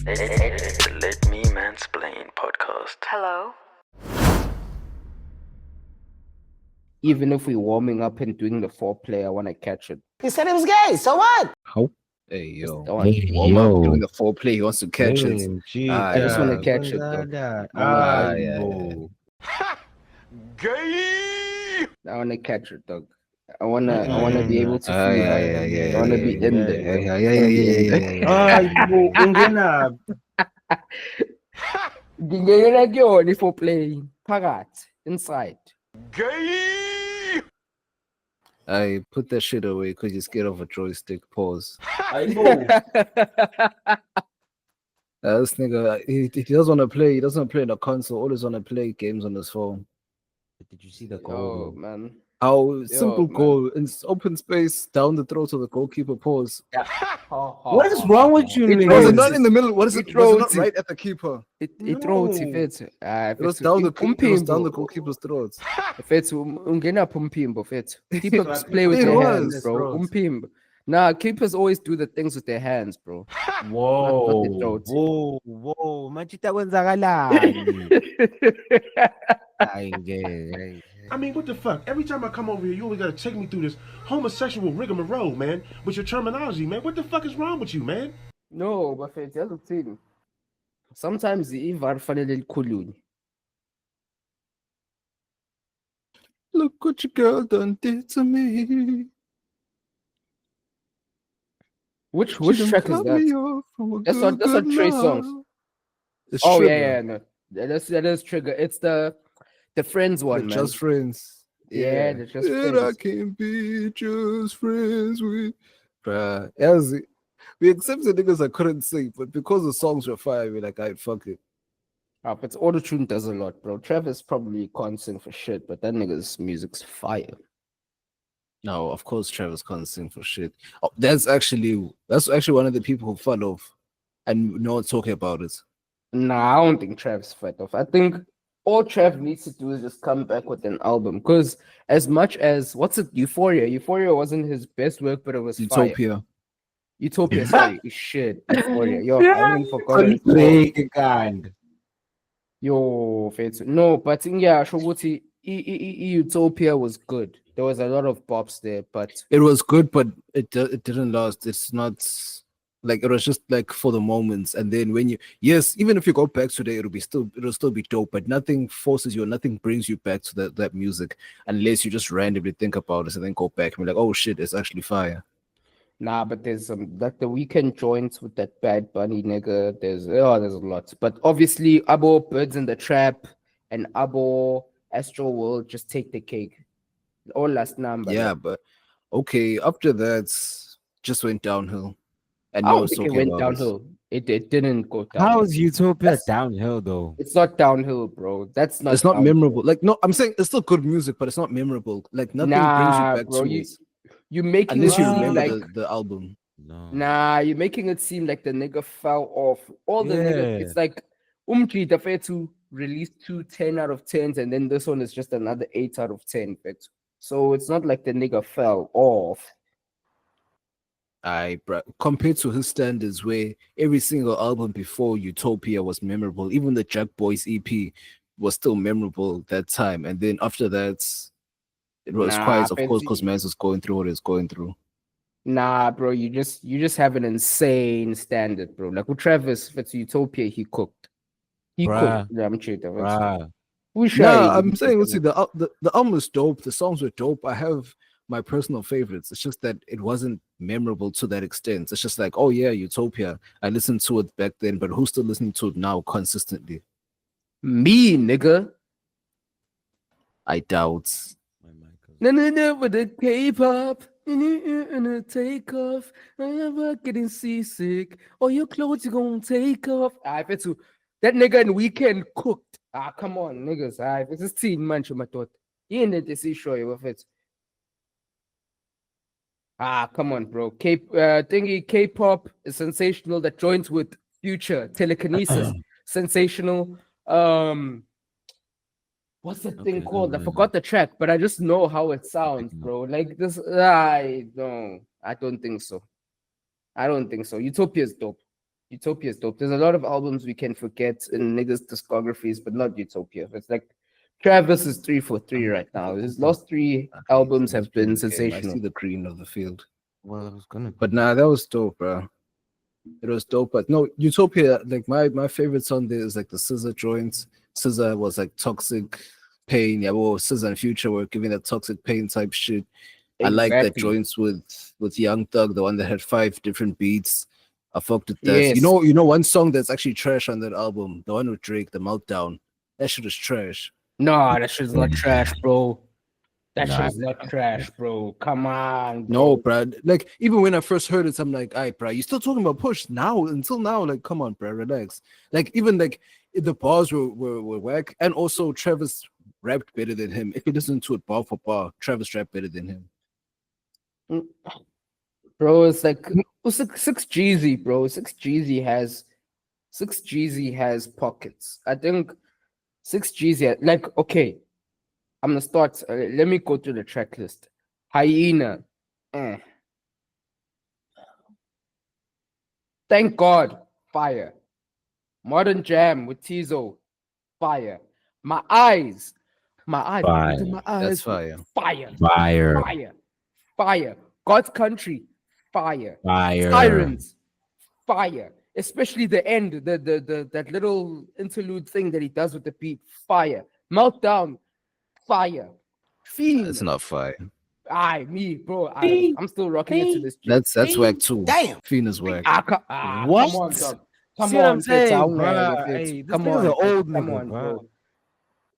Let Me Mansplain Podcast. Hello? Even if we're warming up and doing the foreplay, I want to catch it. He said it was gay, so what? How? Hey, yo. I want to warm up doing the foreplay. He wants to catch it. I just want to catch it, though. Gay! I want to catch it, dog. I wanna be able to feel it. I wanna be in there. Ngingena kuyona i-foreplay phakathi inside. Gay! I put that shit away because you're scared of a joystick. Pause. I know. This nigga, he doesn't want to play. He doesn't play in a console. Always want to play games on his phone. Did you see the goal? Oh man. How simple man. goal in open space down the throat of the goalkeeper. Pause. What is wrong with you, Was it nigga? not in the middle? What is it? Was it throws not it. right at the keeper? It throws it. It was down the goalkeeper's throat. Fethu ungena pha umphimbo fethu. Keepers play with It their was, hands, bro. bro. Umphimbo. Nah, keepers always do the things with their hands, bro. Whoa, Not the throat. whoa, machita kwenzakalani? Hayi ngeke. I mean, what the fuck? Every time I come over here, you always gotta take me through this homosexual rigmarole, man, with your terminology, man. What the fuck is wrong with you, man? No, but fethu yazi ukuthini. Sometimes ivar fanele likhulunye. Look what your girl done did to me. Which She done track is cut me that? off from a That's good, not good Trey love. songs. It's Oh Trigger. yeah, no. That is Trigger. It's the Friends one, They're man. just friends. Yeah, they're just And friends. I can't be just friends with. Bruh, as we accepted niggas I couldn't sing, but because the songs were fire, we're like, alright, fuck it. But auto-tune does a lot, bro. Travis probably can't sing for shit, but that nigga's music's fire. No, of course Travis can't sing for shit. Oh, that's actually one of the people who fell off, and no one's talking about it. Nah, I don't think Travis fell off. I think all Trav needs to do is just come back with an album. Because as much as Euphoria? Euphoria wasn't his best work, but it was fire. Utopia, sorry, shit. Euphoria. Yo, I even forgot it. Pregame. Yo, Fethu. No, but yeah, Shoguti, Utopia was good. There was a lot of bops there, but It was good, but it didn't last. It's not like, it was just like for the moments, and then when even if you go back today, it'll still be dope, but nothing forces you, nothing brings you back to that music unless you just randomly think about it and then go back and be like, oh shit, it's actually fire. nah, but there's some like the weekend joints with that Bad Bunny nigga. There's a lot, but obviously Abo Birds in the Trap and Abo Astro World just take the cake. All last number. Yeah, but okay, after that, just went downhill, and I no don't one's think it talking went about downhill. It didn't go down. How is Utopia That's- downhill though? It's not downhill, bro. That's not. It's not downhill. memorable. Like, no, I'm saying it's still good music, but it's not memorable. Like, nothing brings Nah, you back bro. to it You making unless it you seem remember like the album. No. nah. You're making it seem like the nigga fell off. All the niggas. Yeah. It's like the Fetu released 2 10 out of 10s, and then this one is just another 8 out of 10. Fetu. So it's not like the nigga fell off. Compared to his standards, where every single album before Utopia was memorable, even the Jack Boys EP was still memorable that time, and then after that, it was Nah, quiet, of Fetsu- course, because Maz was going through what he's going through. Nah, bro. You just have an insane standard, bro. Like with Travis Fetu Utopia, he cooked. He Bruh. cooked. I'm cheating. Bruh. Yeah, I'm saying, let's see, the album is dope, the songs were dope. I have my personal favorites. It's just that it wasn't memorable to that extent. It's just like, oh yeah, Utopia. I listened to it back then, but who's still listening to it now consistently? Me, nigga. I doubt. No, with the K-pop. Take off. I'm never getting seasick. All your clothes you gonna take off. Fetu. That nigga in Weekend cooked. Come on, niggas. This is teen man, my thought. You ain't the see show you with it. Come on, bro. K-pop is sensational. That joins with Future, Telekinesis, sensational. What's the thing called? I forgot the track, but I just know how it sounds, bro. Like this, I don't think so. Utopia is dope. Utopia is dope. There's a lot of albums we can forget in niggas' discographies, but not Utopia. It's like Travis is 3 for 3 right now. His last 3 albums have been I sensational. see the green of the field. Well, I was gonna. But nah, that was dope, bro. It was dope. But no, Utopia, like my favorite song there is like the Scissor joints. Scissor was like Toxic Pain. Yeah, well, Scissor and Future were giving that Toxic Pain type shit. I like that Exactly. joints with Young Thug, the one that had 5 different beats. I fucked with that. Yes. You know one song that's actually trash on that album, the one with Drake, The Meltdown. That shit is trash. Nah, that shit's not trash, bro. That Nah. shit's not trash, bro. Come on. No, bro. Like even when I first heard it, I'm like, "Alright, bro, you still talking about Push now? Until now, like, come on, bro, relax." Like even like the bars were whack, and also Travis rapped better than him. If you listen to it bar for bar, Travis rapped better than him. Bro, it's like 6 Jeezy, bro. 6 Jeezy has pockets. I think 6 Jeezy like okay. I'm gonna start. Let me go through the track list. Hyena. Thank God. Fire. Modern Jam with Tizo. Fire. My eyes. Fire. My eyes. That's fire. Fire. Fire. Fire. Fire. God's country. Fire. Fire. Sirens. Fire. Especially the end, the that little interlude thing that he does with the beat. Fire. Meltdown. Fire. Fiend. That's not fire. Me, bro. I'm still rocking into this. That's whack too. Damn. Fiend is whack. What? Come on, dog. Come See what on, I'm saying, Fitz, bruh? Fitz. Hey, this Come nigga's on, an old Fitz. Come nigga, on, bruh. bro.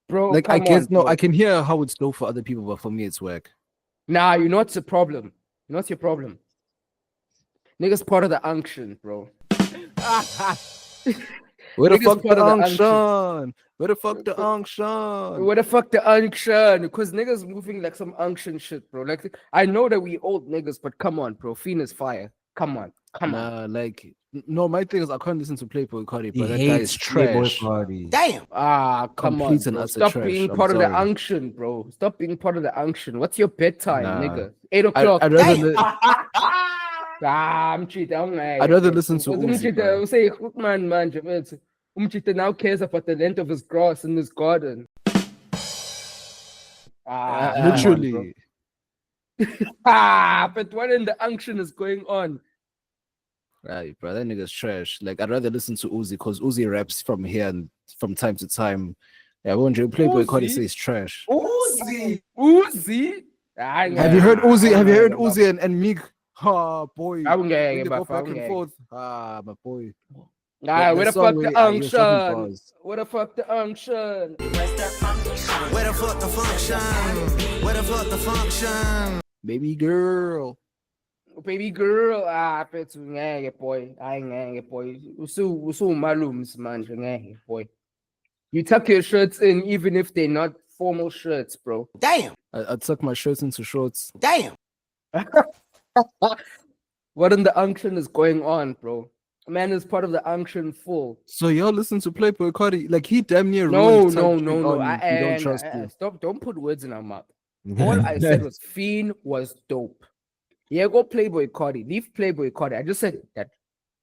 Bro, Like I come guess on, no, bro. I can hear how it's low for other people, but for me it's whack. Nah, you know what's the problem? You know what's your problem? Niggas part of the UNCtion, bro. Where the Niggas fuck the part of the UNCtion? Where the fuck the UNCtion? Where the fuck the UNCtion? Because niggas moving like some UNCtion shit, bro. Like I know that we old niggas, but come on, bro. Fiend is fire. Come on. Nah, like no, my thing is I can't listen to Playboy Cardi, He but that guy hates is Playboy trash. Cardi. Damn. Come on. Complete and Bro. utter Stop trash. being I'm part of the sorry. UNCtion, bro. Stop being part of the UNCtion. What's your bedtime, Nah. nigga? 8 o'clock. I'd rather I'm cheating. I'd rather listen to Uzi, bro. Say, man, Umchita now cares about the length of his grass in his garden. come on, bro. Literally. But what in the UNCtion is going on? Right, bro, that nigga's trash. Like I'd rather listen to Uzi because Uzi raps from here and from time to time. Yeah, I wonder Playboy Cardi Uzi? says trash. Uzi. Have you heard Uzi? Have you heard Uzi and Meek? Ha, boy. I won't get When it, they but go I back won't and get it. forth. Ah, my boy. Where the That fuck song the where he was dropping UNCtion? bars. Where the fuck the UNCtion? Where the fuck the function? Where the fuck the function? Baby girl. Baby girl, pethu ngeke boy. Hayi ngeke boy. Usumalums manje ngeke boy. You tuck your shirts in even if they're not formal shirts, bro. Damn. I'd tuck my shirts into shorts. Damn. What in the UNCtion is going on, bro? Man is part of the UNCtion full. So y'all listen to Playboy Cardi? Like he damn near No. ruined Type Beat on You Don't Trust Me. Stop, don't put words in our mouth. All I said was Fiend was dope. Yeah, go Playboy Cardi. Leave Playboy Cardi. I just said that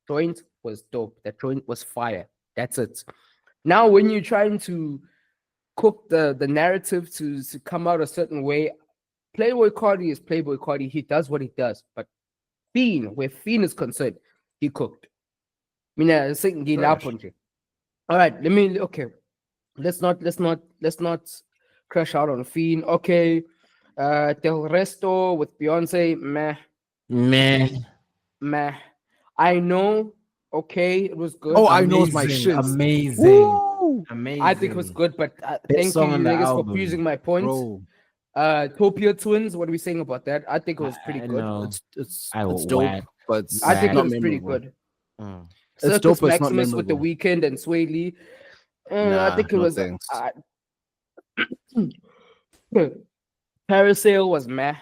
joint was dope. That joint was fire. That's it. Now, when you're trying to cook the narrative to come out a certain way, Playboy Cardi is Playboy Cardi. He does what he does. But Fiend, where Fiend is concerned, he cooked. Mina saying all right, let's not crash out on Fiend. Okay. Del Resto with Beyonce, meh. I know, okay, it was good. Oh, I know it's my shit. Amazing. Woo! Amazing. I think it was good, but thank you song on the niggas for album. using my points. Bro, Topia Twins, what are we saying about that? I think it was pretty I good. know. it's I will dope, whack. but I think it not was pretty memorable. good. Mm. It's Circus dope, but it's not Maximus with the memorable. Weekend and Sway Lee. I Nah, think it no was. thanks. Parasail was meh.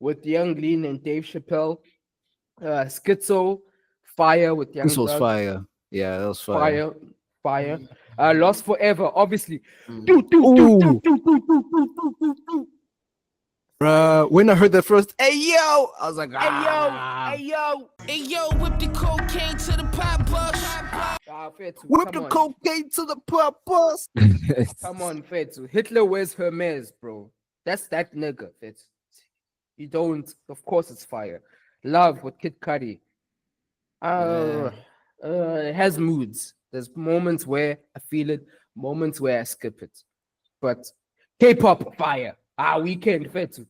With Young Lean and Dave Chappelle. Schizo, fire with Young This was Thug. fire. Yeah, that was fire. Fire. Lost Forever, obviously. Ooh. Bruh, when I heard that first, hey yo, I was like, Hey yo, whip the cocaine to the pop bus. whip the cocaine to the pop bus. Come on, Fetu. Hitler wears Hermes, bro. That's that nigga, Fetu. You don't, of course it's fire. Love with Kid Cudi. It has moods. There's moments where I feel it, moments where I skip it. But K-pop, fire. Weekend, Fetu.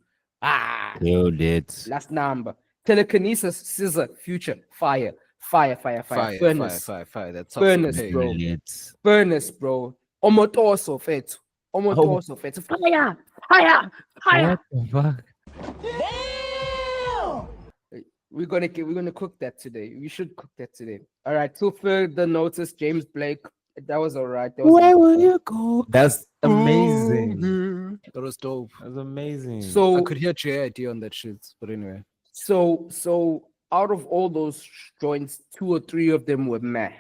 Killed it. Last number. Telekinesis, Scissor, Future, fire. Fire. Furnace. Fire. That's Furnace, bro. Furnace, bro. Omotoso, Fetu. Omotoso, Fetu. Fire. What the fuck? We're gonna cook that today. We should cook that today. All right. To further notice, James Blake. That was all right. Where will you go? That's amazing. That was dope. That's amazing. So I could hear JID on that shit, but anyway. So out of all those joints, 2 or 3 of them were meh.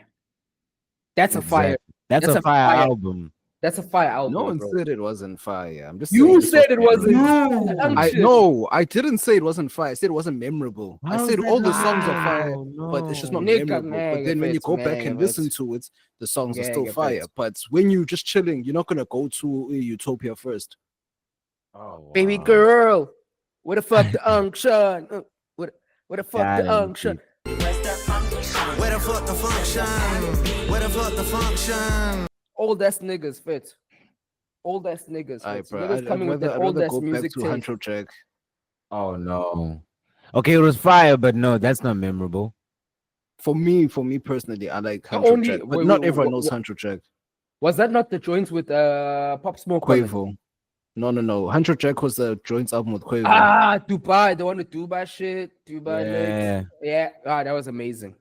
That's a fire. That's a fire album. That's a fire album. No one bro. said it wasn't fire. I'm just You saying said it wasn't. I didn't say it wasn't fire. I said it wasn't memorable. I said all the songs are fire, but it's just not memorable. But then when you go back and listen to it, the songs are still fire. But when you just chilling, you're not gonna go to Utopia first. Oh, Baby girl, where the fuck the UNCtion? Where the fuck the UNCtion? Where the fuck the function? Where the fuck the function? Old ass niggas, Fit. Old ass niggas. Alright, bro. Niggas coming with that old ass go back music to tape. Huncho Jack. Oh no. Okay, it was fire, but no, that's not memorable. For me personally, I like Huncho Jack, but not everyone knows Huncho Jack. Was that not the joints with Pop Smoke? Quavo. No. Huncho Jack was the joints album with Quavo. Dubai, the one with Dubai shit. Dubai Yeah. lyrics. Yeah. That was amazing.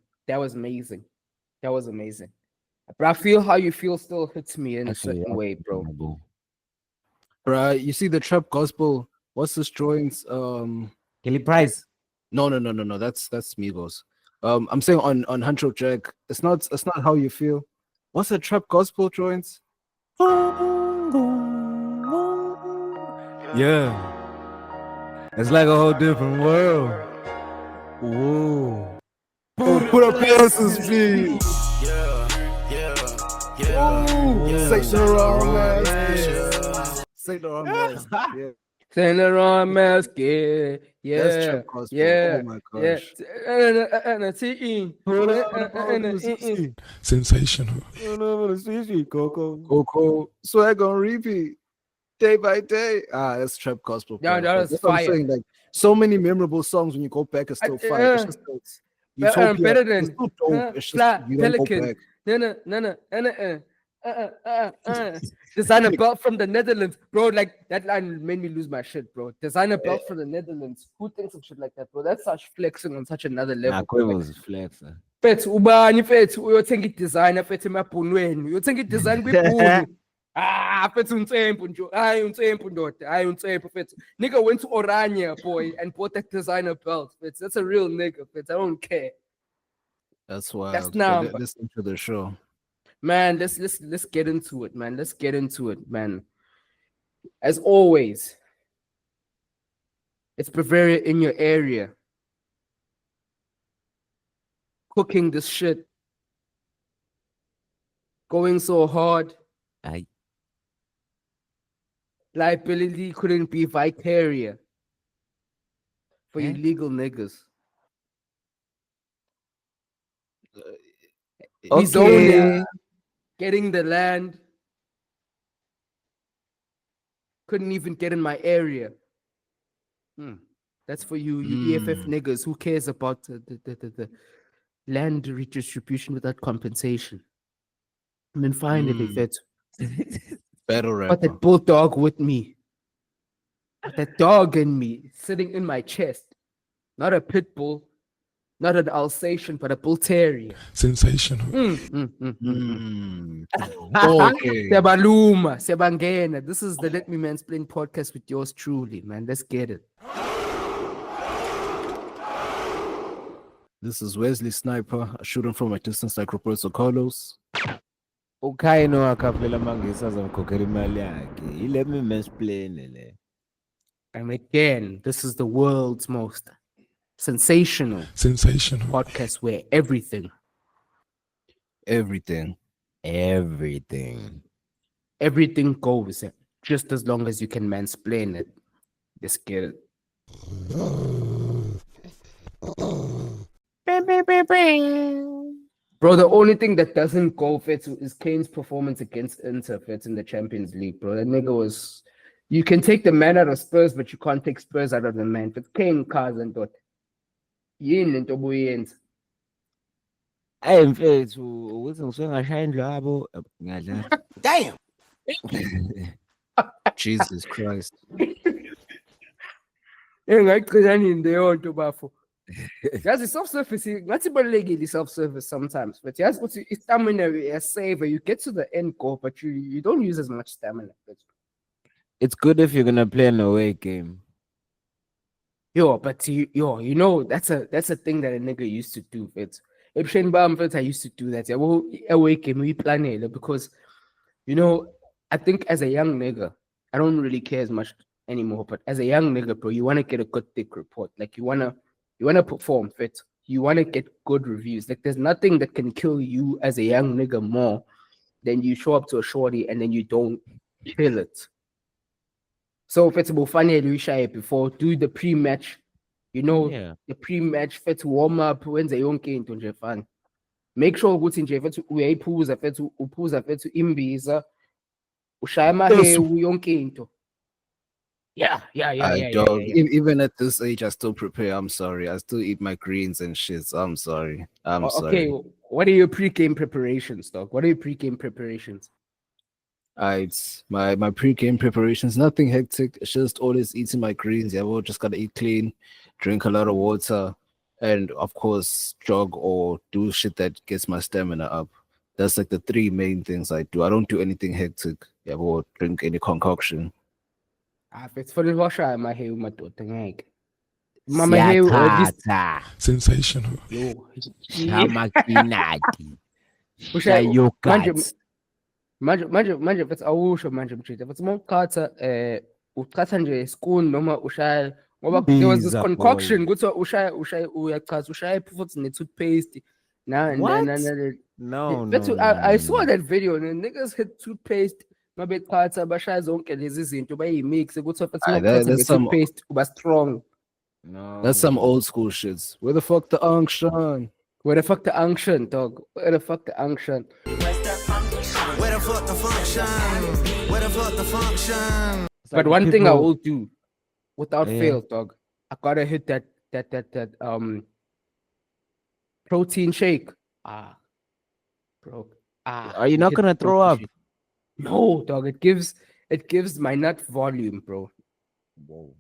But I feel how you feel still hits me in a certain way, bro. Bruh, you see the trap gospel. What's this joints? Kelly Price. No. That's Migos. I'm saying on Huncho Jack. It's not how you feel. What's the trap gospel joints? Yeah. It's like a whole different world. Whoa. Put up answers, please. Saint Laurent mask. Saint Laurent mask. Yeah. Saint Laurent mask. Yeah. That's trap gospel. Yeah. Oh my gosh. Sensational. Coco. Swag on repeat. Day by day. That's trap gospel. Yeah, bro. that was That's what I'm fire. saying, like so many memorable songs when you go back are still fire. It's just Utopia. better than It's still dope. It's Fly, just you don't go Pelican. back. Designer belt from the Netherlands, bro. Like that line made me lose my shit, bro. Designer belt from the Netherlands. Who thinks of shit like that, bro? That's such flexing on such another level. Nah, Quavo's flexer. Fethu ubani fethu uyothenga idesigner fethu emabhunweni uyothenga idesign kwibhunu. Fethu untsempu nje. Untsempu ndoda. Untsempu fethu. Nigga went to Oranje, boy, and bought that designer belt. Fethu. That's a real nigga, fethu. I don't care. That's why. That's now. Listen to the show. Man, let's get into it, man. Let's get into it, man. As always, it's Bavaria in your area. Cooking this shit. Going so hard. Aye. Liability couldn't be vicarious for you legal niggas. Zoning, getting the land. Couldn't even get in my area. That's for you EFF niggas. Who cares about the land redistribution without compensation? I mean, finally, Battle rapper. but that bulldog with me. But that dog in me sitting in my chest. Not a pit bull, not an Alsatian, but a bull terrier. Sensational. Okay. Sebaluma, Sebangena. This is the Let Me Mansplain podcast with yours truly, man. Let's get it. This is Wesley Sniper, shooting from a distance like Roberto Carlos. Ukhayino akapela mangisa zamkhokhela imali yakhe. Let me mansplain le. And again, this is the world's most sensational podcast where everything goes, just as long as you can mansplain it. Just get it. Bro, the only thing that doesn't go fit is Kane's performance against Inter fit in the Champions League, bro. That nigga was. You can take the man out of Spurs, but you can't take Spurs out of the man. But Kane cousin thought. Yini into buyenza. Hey, mfethu, ukuthi ngisuke ngashaya indlu yabo ngadlala. Damn. Jesus Christ. Engayigcinani leyo nto bafo. Yazi self-service, ngathi balekile self-service sometimes, but yazi ukuthi stamina saver, you get to the end goal, but you don't use as much stamina. It's good if you're gonna play an away game. But you know that's a thing that a nigga used to do. I used to do that. Well, away game we plan it because I think as a young nigga, I don't really care as much anymore. But as a young nigga, bro, you want to get a good thick report. Like you wanna perform fit. You wanna get good reviews. Like there's nothing that can kill you as a young nigga more than you show up to a shorty and then you don't kill it. So if it's about funny, before do the pre-match, the pre-match fit warm up when they don't get into fun. Make sure good in Jeffet uyayiphuza fethu uphuza fethu imbiza ushaya amahe uyonke into. Yeah. Even at this age, I still prepare. I'm sorry. I still eat my greens and shit. I'm sorry. I'm sorry. Okay, what are your pre-game preparations, dog? What are your pre-game preparations? It's my pre-game preparations, nothing hectic. It's just always eating my greens. Yeah, we'll just gotta eat clean, drink a lot of water, and of course jog or do shit that gets my stamina up. That's like the three main things I do. I don't do anything hectic. Yeah, we'll drink any concoction. If it's for the wash, my hair, my daughter, Mama hair, sensational. manje mfethu awusho manje mjida mfethu mawukhatha ukhatha nje spoon noma ushaya ngoba there was this concoction ukuthi ushaya uyachatha ushaya futhi ne toothpaste No. I saw that video and niggas hit toothpaste mabe chatha bashaya zonke lezi zinto bayimix ukuthi mfethu toothpaste uba strong. No, that's some old school shits. Where the fuck the UNCtion? Where the fuck the UNCtion, dog? Where the fuck the UNCtion? Where the fuck the function? Where the fuck the function? But one thing I will do without fail, dog, I gotta hit that protein shake. Bro. Are you not gonna throw up? No, dog. It gives my nut volume, bro. Whoa.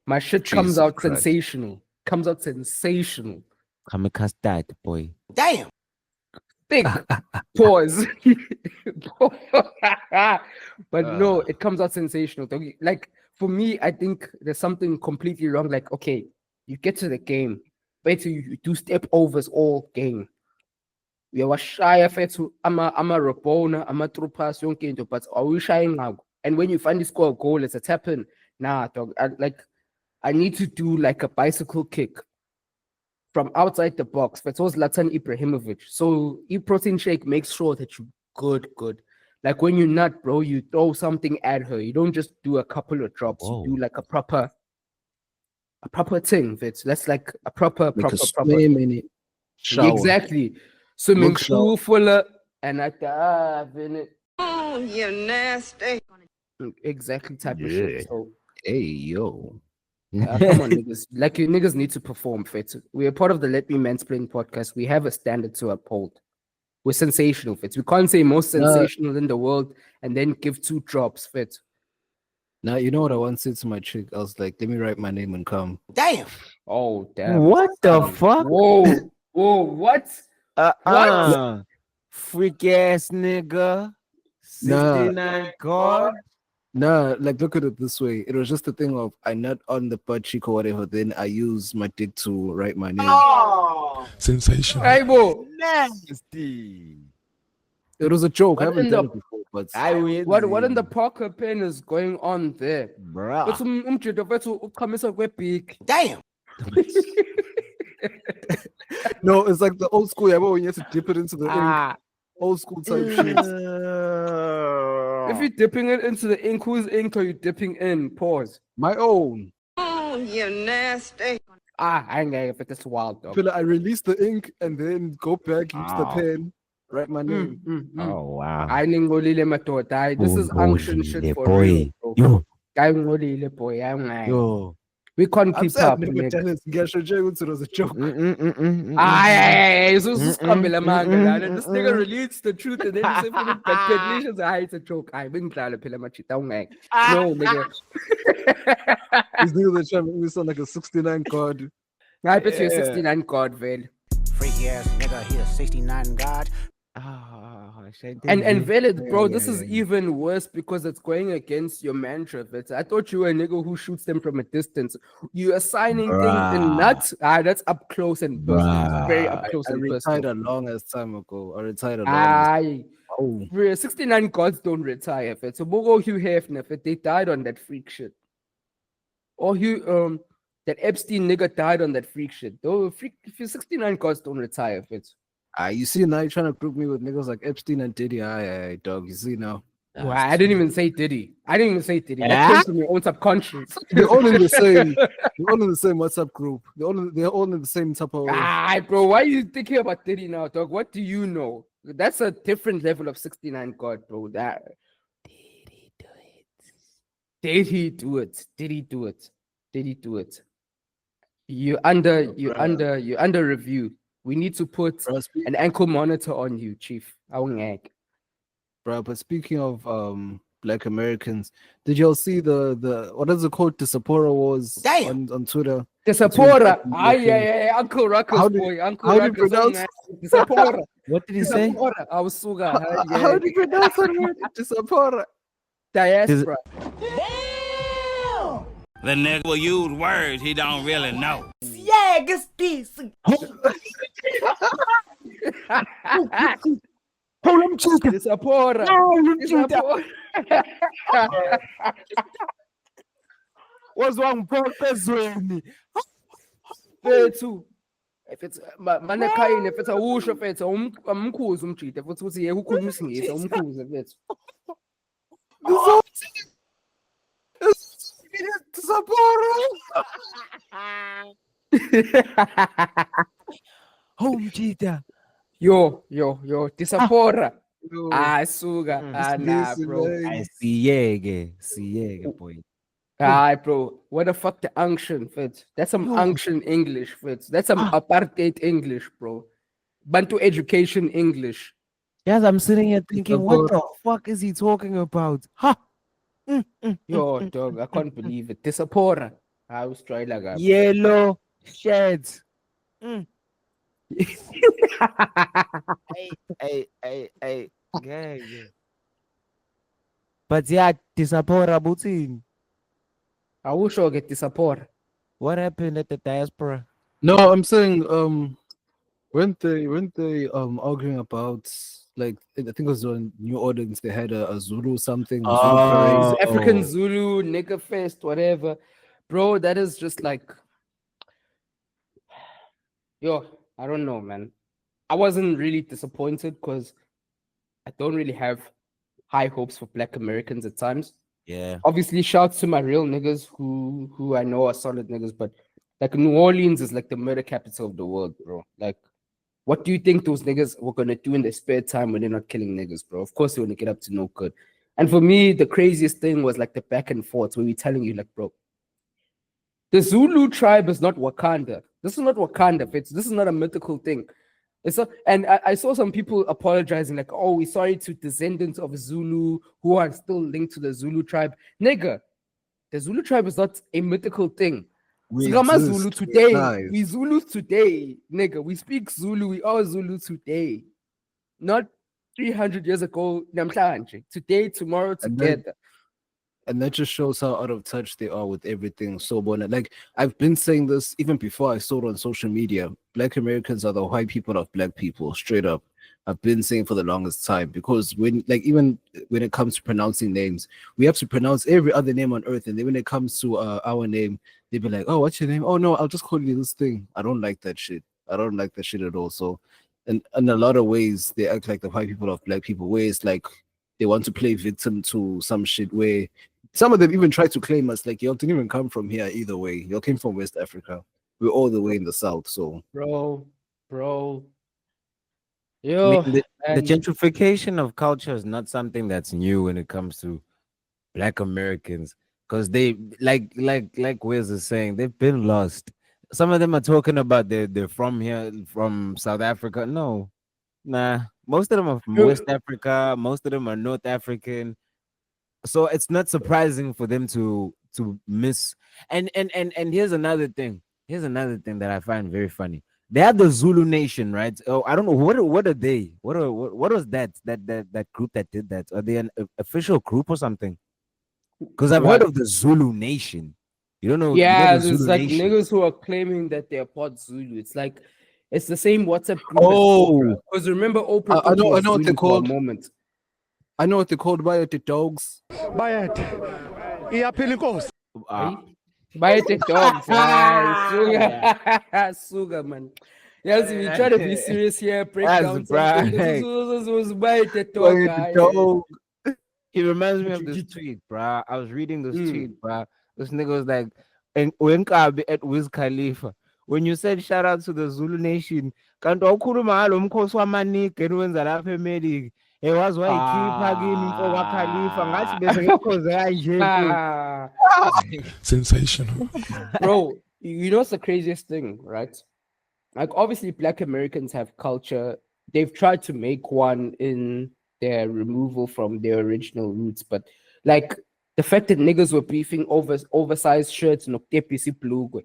My shit comes out sensational. Comes out sensational. Kamikaze, boy. Damn. Think. Pause. But no, it comes out sensational. Like for me, I think there's something completely wrong. Like, okay, you get to the game, but you do step overs all game. We are shy fethu I'm a Rabona, I'm a true pass yonke into, but are we shying now? And when you finally score a goal, it's a tap in. Nah, dog. I need to do like a bicycle kick from outside the box. But it was Zlatan Ibrahimovic. So protein shake makes sure that you good. Like when you nut, bro, you throw something at her. You don't just do a couple of drops. Whoa. You do like a proper thing, Fitz. That's like a proper. Shower. Exactly. Swimming pool fuller and I dive in it. Oh, you nasty. Exactly type of shit. So hey yo. come on, niggas. Like you niggas need to perform, Fitz. We are part of the Let Me Mansplain podcast. We have a standard to uphold. We're sensational, Fitz. We can't say most sensational in the world and then give 2 drops, Fitz. Now you know what I once said to my chick? I was like, let me write my name and come. Damn. Oh damn. What the fuck? Whoa, what? What? Freak ass nigga. 69 card. Nah, like look at it this way. It was just a thing of I nut on the butt cheek or whatever, then I use my dick to write my name. Oh. Sensational. Hey, bro. Nasty. It was a joke. I haven't done it before. but What in the Parker pen is going on there? But Bruh. umjito wethu uqhamisa kwe-big. Damn. no, it's like the old school. Yeah, when you have to dip it into the ink. Old school type shit. If you're dipping it into the ink, whose ink are you dipping in? Pause. My own. Oh, you nasty. I ain't gonna get this wild though. I release the ink and then go back, use the pen, write my name. Oh wow. I ningolile madoda. This is UNCtion shit for boy. real. Bro. Yo, Guy ngolile boy. yo. We can't I'm keep sad, up. nigga, nigga. Dennis, it was a joke. Aye, this nigga released the truth and then he said for the calculations. It's a joke. I been glad to my shit down. No, nigga. These niggas are trying to make me sound like a 69 card. I bet you a 69 card, Vel. Freaky ass nigga, he a 69 god. And Velid, bro, this is even worse because it's going against your mantra. I thought you were a nigga who shoots them from a distance. You assigning things in nuts. That's up close and personal. Very up close and personal. Retired a long ass time ago. I retired a long ass time. 69 gods don't retire. So Bogo Hugh Hefner, they died on that freak shit. Or Hugh, that Epstein nigga died on that freak shit. Though if you 69 gods don't retire, you see now you're trying to group me with niggas like Epstein and Diddy. Dog, you see now. Well, I didn't even say Diddy. That comes from your own subconscious. They're all in the same. They're all in the same WhatsApp group. They're all in the same type of. Bro, why are you thinking about Diddy now, dog? What do you know? That's a different level of 69 God, bro. Did he do it? You under review. We need to put an ankle monitor on you, Chief. Bro, but speaking of Black Americans, did y'all see the what is it called? Diaspora wars on Twitter. Diaspora. Uncle Ruckus boy. Uncle How do you pronounce Diaspora? What did he say? How do you pronounce that word? Diaspora. Diaspora. The nigga will use words he don't really know. Yeah, get this. Diaspora. What's wrong, Professor? Too. If it's manakayin, if it's a whoosh, if it's a umkhuzi umjida, if it's ye ukhuluma isingisi umkhuzi if it's. Home cheetah. Yo, Diaspora. Suga. Nah, bro. I see boy. Bro, what the fuck the UNCtion fits? That's some UNCtion English fits. That's some apartheid English, bro. Bantu education English. Yes, I'm sitting here thinking, what the fuck is he talking about? Huh? Yo, dog, I can't believe it. Diaspora. I was trying like that. Yellow sheds. Hey. Yeah. But yeah, Diaspora Butin. I wish I get Diaspora. What happened at the Diaspora? No, I'm saying weren't they arguing about, like, I think it was on New Orleans, they had a Zulu something. African Zulu, nigger fest, whatever. Bro, that is just like, yo, I don't know, man. I wasn't really disappointed because I don't really have high hopes for Black Americans at times. Yeah. Obviously, shouts to my real niggas who I know are solid niggas, but like New Orleans is like the murder capital of the world, bro. Like, what do you think those niggas were gonna do in their spare time when they're not killing niggas, bro? Of course, they want to get up to no good. And for me, the craziest thing was like the back and forth where we're telling you, like, bro, the Zulu tribe is not Wakanda. This is not Wakanda. This is not a mythical thing. And I saw some people apologizing, like, oh, we're sorry to descendants of Zulu who are still linked to the Zulu tribe. Nigga, the Zulu tribe is not a mythical thing. We Zulu today. Nice. We Zulu today, nigga. We speak Zulu. We are Zulu today. Not 300 years ago. Today, tomorrow, together. And that just shows how out of touch they are with everything. So, like, I've been saying this even before I saw it on social media. Black Americans are the white people of black people, straight up. I've been saying for the longest time, because even when it comes to pronouncing names, we have to pronounce every other name on earth, and then when it comes to our name, they be like, "Oh, what's your name? Oh no, I'll just call you this thing." I don't like that shit. I don't like that shit at all. So, in a lot of ways, they act like the white people of black people, where it's like they want to play victim to some shit. Where some of them even try to claim us like, "Y'all didn't even come from here either way. Y'all came from West Africa. We're all the way in the south." So, bro. I Yo, mean, the and gentrification of culture is not something that's new when it comes to Black Americans, because they like Wiz is saying, they've been lost. Some of them are talking about they're from here, from South Africa. No, nah. Most of them are from West Africa. Most of them are North African. So it's not surprising for them to miss. And here's another thing. Here's another thing that I find very funny. They have the Zulu Nation, right? Oh, I don't know what are they? What was that group that did that? Are they an official group or something? Because I've heard what? of the Zulu Nation. You don't know? You know Yeah, the there's Zulu like Nation? niggas who are claiming that they're part Zulu. It's like it's the same WhatsApp group Oh, because remember Oprah I thought she know was what they're Zulu for a called. moment. I know what they're called. By the dogs. uh, Buy the dogs. Sugar. Sugar, man. Yes, we try to be serious here, break that's down something. right. Buy the By dog. the dog. It reminds me of this tweet, bruh. I was reading this tweet, bruh. This nigga was like, and Wenkabi at Wiz Khalifa. When you said shout out to the Zulu Nation, kanti awukhuluma ngalo mkhosi wamanika eniwenza lapha eMelika. Was wayikhipha kimi mfowethu Khalifa ngathi bese ngikhoze kanje. Sensational. Bro, you know what's the craziest thing, right? Like obviously Black Americans have culture. They've tried to make one in their removal from their original roots, but like the fact that niggas were beefing over oversized shirts no tepisi plug,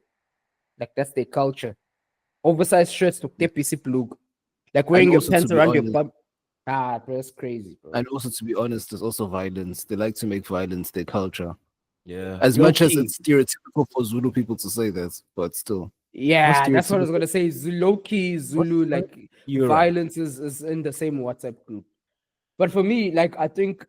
like that's their culture. Oversized shirts no tepisi plug, like wearing your also, to pants be around your honest- bum. Bro, that's crazy, bro. And also, to be honest, there's also violence. They like to make violence their culture. Yeah. As Low much as key. it's stereotypical for Zulu people to say that, but still. Yeah, that's what I was stereotypical? gonna say. Low-key Zulu, like You're right. violence is in the same WhatsApp group. But for me, like I think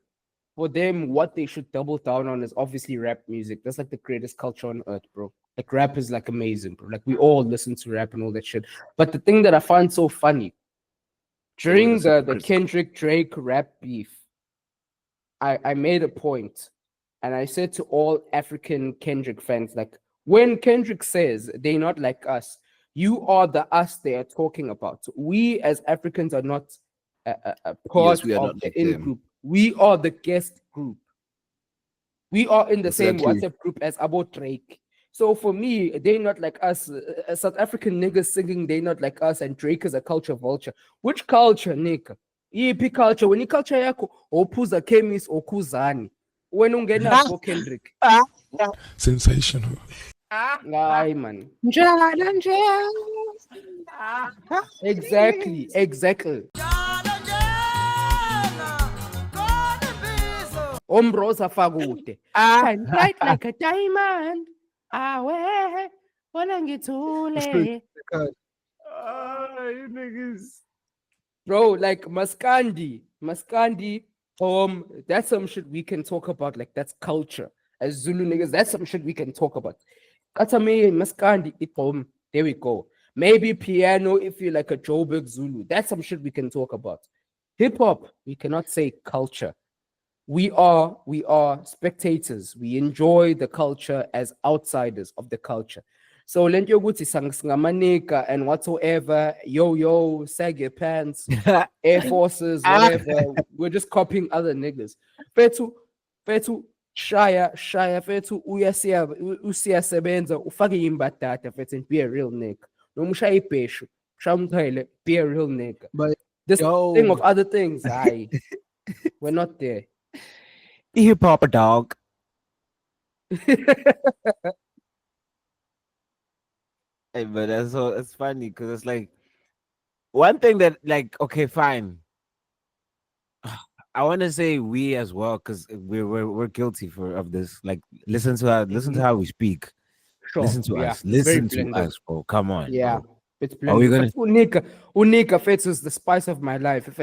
for them, what they should double down on is obviously rap music. That's like the greatest culture on earth, bro. Like rap is like amazing, bro. Like we all listen to rap and all that shit. But the thing that I find so funny during the Kendrick Drake rap beef, I made a point and I said to all African Kendrick fans, like when Kendrick says they're not like us, you are the us they are talking about. We as Africans are not a part we are of not the like in them. group. We are the guest group. We are in the same Exactly. WhatsApp group as about Drake. So for me, they're not like us. South African niggas singing they're not like us, and Drake is a culture vulture. Which culture, nigga? Yipi culture? When culture yako ophuza chemis okuzani. When ungena for Kendrick. Sensational. Ay, man. Exactly. Ombrosa fagude. Shine bright like a diamond. Awe, wala ngithule. You niggas. Bro, like Maskandi, that's some shit we can talk about. Like that's culture. As Zulu niggas, that's some shit we can talk about. Katame, Maskandi, there we go. Maybe piano if you're like a Joburg Zulu. That's some shit we can talk about. Hip hop, we cannot say culture. We are spectators. We enjoy the culture as outsiders of the culture. So lento yokuthi sangamanika and whatsoever, yo, sag your pants, Air Forces, whatever. We're just copying other niggas. Fetu, shaya, fetu usiyasebenza ufake imbatata fetu and be a real nigga. No mushaye peshu, shamthele, be a real nigga. But This yo. thing of other things, we're not there. Hip hop dog. Hey, but that's so it's funny because it's like one thing that like okay, fine. I want to say we as well because we're guilty of this. Like listen to how we speak. Sure, Listen to yeah, us. it's very Listen to blended. us, bro. Come on. Yeah. Bro. It's Are we blended. Unika Fethu is the spice of my life. If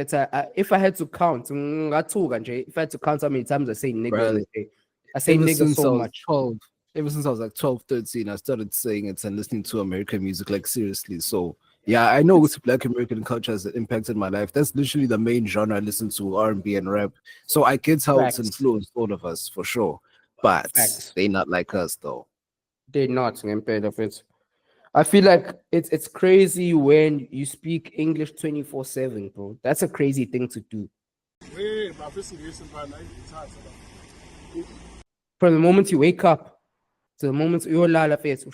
I had to count, if I had to count how many times I say nigga in a day, I say Ever nigga since so I was much. 12, ever since I was like 12, 13, I started saying it and listening to American music, like seriously. So yeah, I know it's Black American culture has impacted my life. That's literally the main genre I listen to, R&B and rap. So I get how it's Facts. influenced all of us for sure. But Facts. they not like us though. They're not compared of it. I feel like it's crazy when you speak English 24/7, bro. That's a crazy thing to do. From the moment you wake up to the moment you're lala face,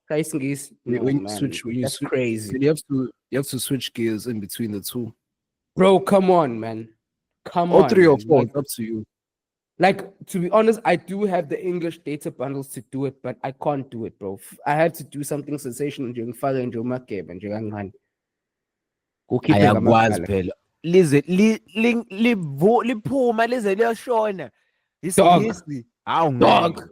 When you switch, that's crazy. You have to switch gears in between the two. Bro, come on, man. Come All on. three or man. four, Like, it's up to you. like, to be honest, I do have the English data bundles to do it, but I can't do it, bro. I have to do something sensational during Father and Joe McCabe and Janghan. Ayakwazi phela. Lize liphuma lize liyashona. Isingisi. Hawu Dog.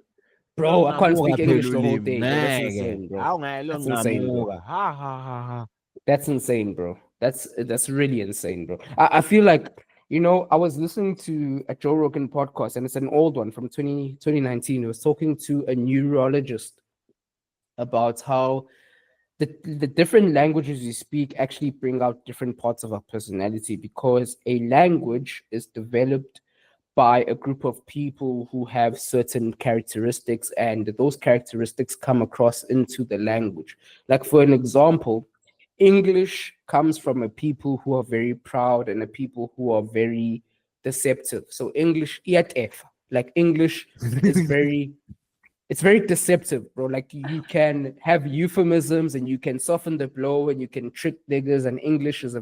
Bro, I can't speak Ngamuka English phela the whole ulimi. day. Bro. That's Ngeke. insane, bro. Hawu ngayelo That's insane, bro. ngamuka. Ha ha ha ha. That's insane, bro. That's really insane, bro. I feel like, I was listening to a Joe Rogan podcast, and it's an old one from 2019. It was talking to a neurologist about how the different languages you speak actually bring out different parts of our personality, because a language is developed by a group of people who have certain characteristics, and those characteristics come across into the language. Like, for an example, English comes from a people who are very proud and a people who are very deceptive. So English, like English is very, it's very deceptive, bro. Like, you can have euphemisms and you can soften the blow and you can trick niggas. And English is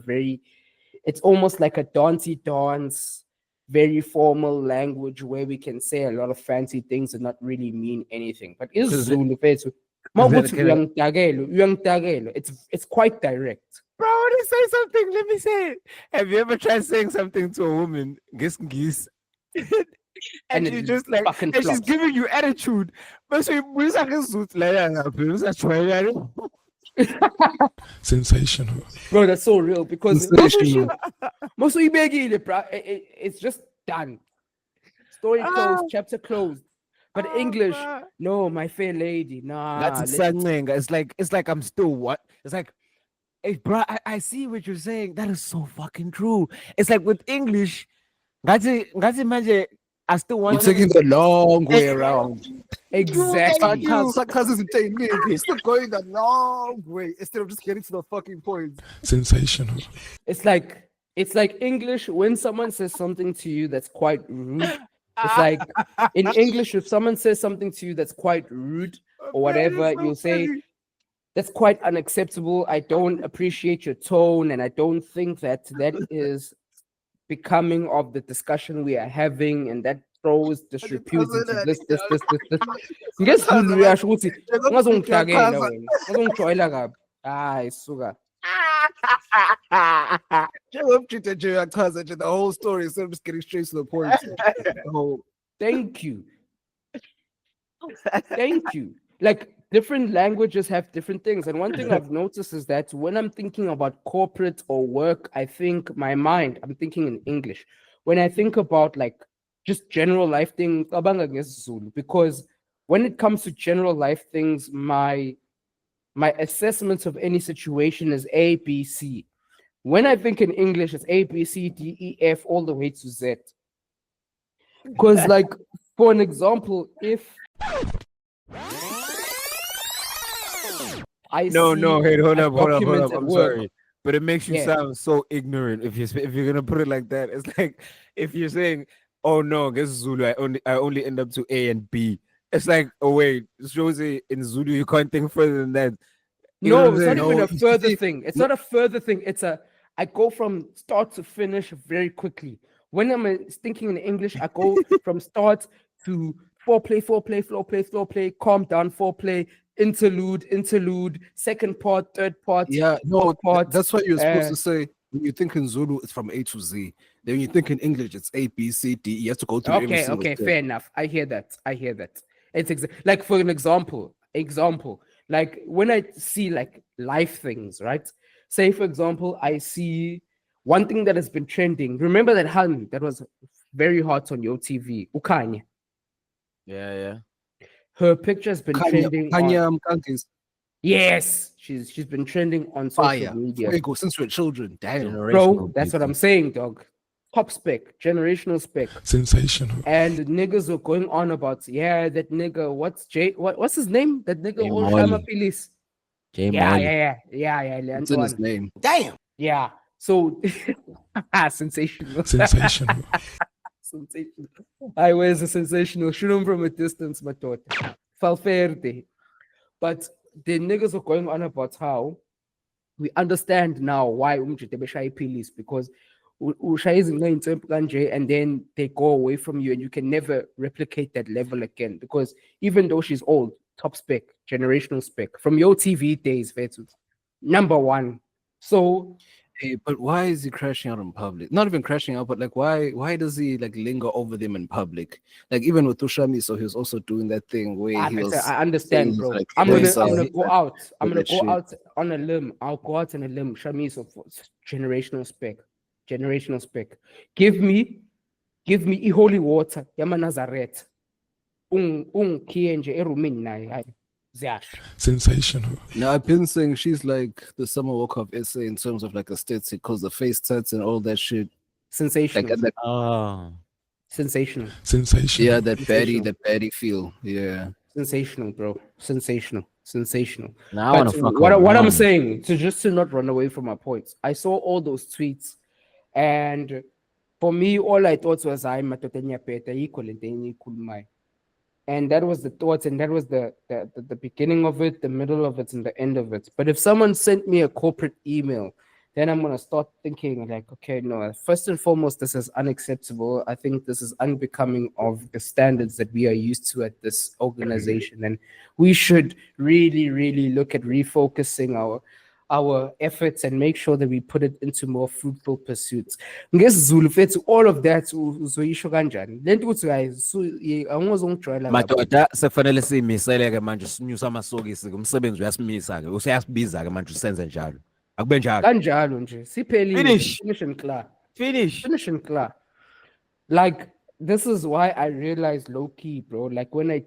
it's almost like a dancey dance, very formal language where we can say a lot of fancy things and not really mean anything. But isiZulu fethu, mawukuthi uyangitagela, it's quite direct. Bro, I want to say something. Let me say it. Have you ever tried saying something to a woman? Geese. and it you just like, fucking and she's flops. giving you attitude. But so Sensational. Bro, that's so real, because Sensational. it's just done. Story closed, chapter closed. But English, no, my fair lady, nah. That's exciting. It's like I'm still what? It's like, hey, bro, I see what you're saying. That is so fucking true. It's like with English, imagine I still want You're taking the long way around. Exactly. Sarcasm is technique. It's still going the long way instead of just getting to the fucking point. Sensational. It's like English, when someone says something to you that's quite rude. It's like in English, if someone says something to you that's quite rude or whatever, you'll say, that's quite unacceptable. I don't appreciate your tone, and I don't think that is becoming of the discussion we are having, and that throws disrepute into this. NgesiZulu uyasho ukuthi ungazongidakela wena, ungazongijoyela kabi. Hayi suka. The whole story instead of just getting straight to the point. Thank you. Like, different languages have different things, and one thing I've noticed is that when I'm thinking about corporate or work, I'm thinking in English. When I think about like just general life things, because when it comes to general life things, my assessment of any situation is A, B, C. When I think in English, it's A, B, C, D, E, F, all the way to Z. Because, like, for an example, if No, hey, hold up. document at I'm work. sorry, but it makes you Yeah. sound so ignorant if you're gonna put it like that. It's like if you're saying, "Oh no, guess Zulu, I only end up to A and B." It's like, oh wait, it shows it in Zulu you can't think further than that. You know No, what I'm it's not saying? even a you further see- thing. It's not a further thing. I go from start to finish very quickly. When I'm thinking in English, I go from start to foreplay, floor play, calm down, foreplay, interlude, second part, third part. Yeah, no, fourth part. that's what you're supposed to say. When you think in Zulu, it's from A to Z. Then when you think in English, it's A, B, C, D. You have to go through every single Okay, step. fair enough. I hear that. It's like, for an example, Like when I see like life things, right? Say for example, I see one thing that has been trending. Remember that hun that was very hot on your TV, Ukanya. Yeah. Her picture has been trending on. Kanya Mkankis. Yes, she's been trending on social Fire. media. Fuego, since we're children. Damn. Bro, that's what I'm saying, dog. Top spec, generational spec. Sensational. And niggas were going on about, yeah, that nigga, what's his name? That nigga Jay all Molly. Shama Pilis. Yeah. It's in his name. Damn. Yeah. So sensational. Sensational. Sensational. I was a sensational. Shoot him from a distance, my daughter. Falferde. But the niggas were going on about how we understand now why Umjitebesha Pilis, because and then they go away from you and you can never replicate that level again, because even though she's old, top spec, generational spec from your TV days, number one. So Hey, but why is he crashing out in public? Not even crashing out, but like why does he like linger over them in public? Like even with Tushami, so he was also doing that thing where I he was understand, saying, bro. like, I'm voice gonna out, go out. I'm gonna that go shit. out on a limb. I'll go out on a limb. Shamiso for generational spec. Generational spec. Give me holy water. Yama Nazareth. Kienje erumini naye. Hayi. Ziyash. Sensational. Now I've been saying she's like the Summer Walker of SA in terms of like aesthetic, because the face tats and all that shit. Sensational. Like, Sensational. Sensational. yeah, that baddie feel. Yeah. Sensational, bro. Sensational. Now I want to fuck what I'm around. saying, to not run away from my points. I saw all those tweets, and for me, all I thought was I'm matotenya peta equal and that was the thoughts, and that was the beginning of it, the middle of it, and the end of it. But if someone sent me a corporate email, then I'm gonna start thinking like, okay, no, first and foremost, this is unacceptable. I think this is unbecoming of the standards that we are used to at this organization, and we should really, really look at refocusing our efforts and make sure that we put it into more fruitful pursuits. NgesiZulu fethu, all of that uzoyisho kanjani? Lento ukuthi angizongijwayela Madoda sekufanele siyimisele-ke manje sinyuse amasokisi-ke umsebenzi uyasimisa-ke usuyasibiza-ke manje usenze njalo akube njalo kanjalo nje siphelile. Finish. Finish and clear. Finish. Finish and clear. Like, this is why I realized low key, bro. Like when I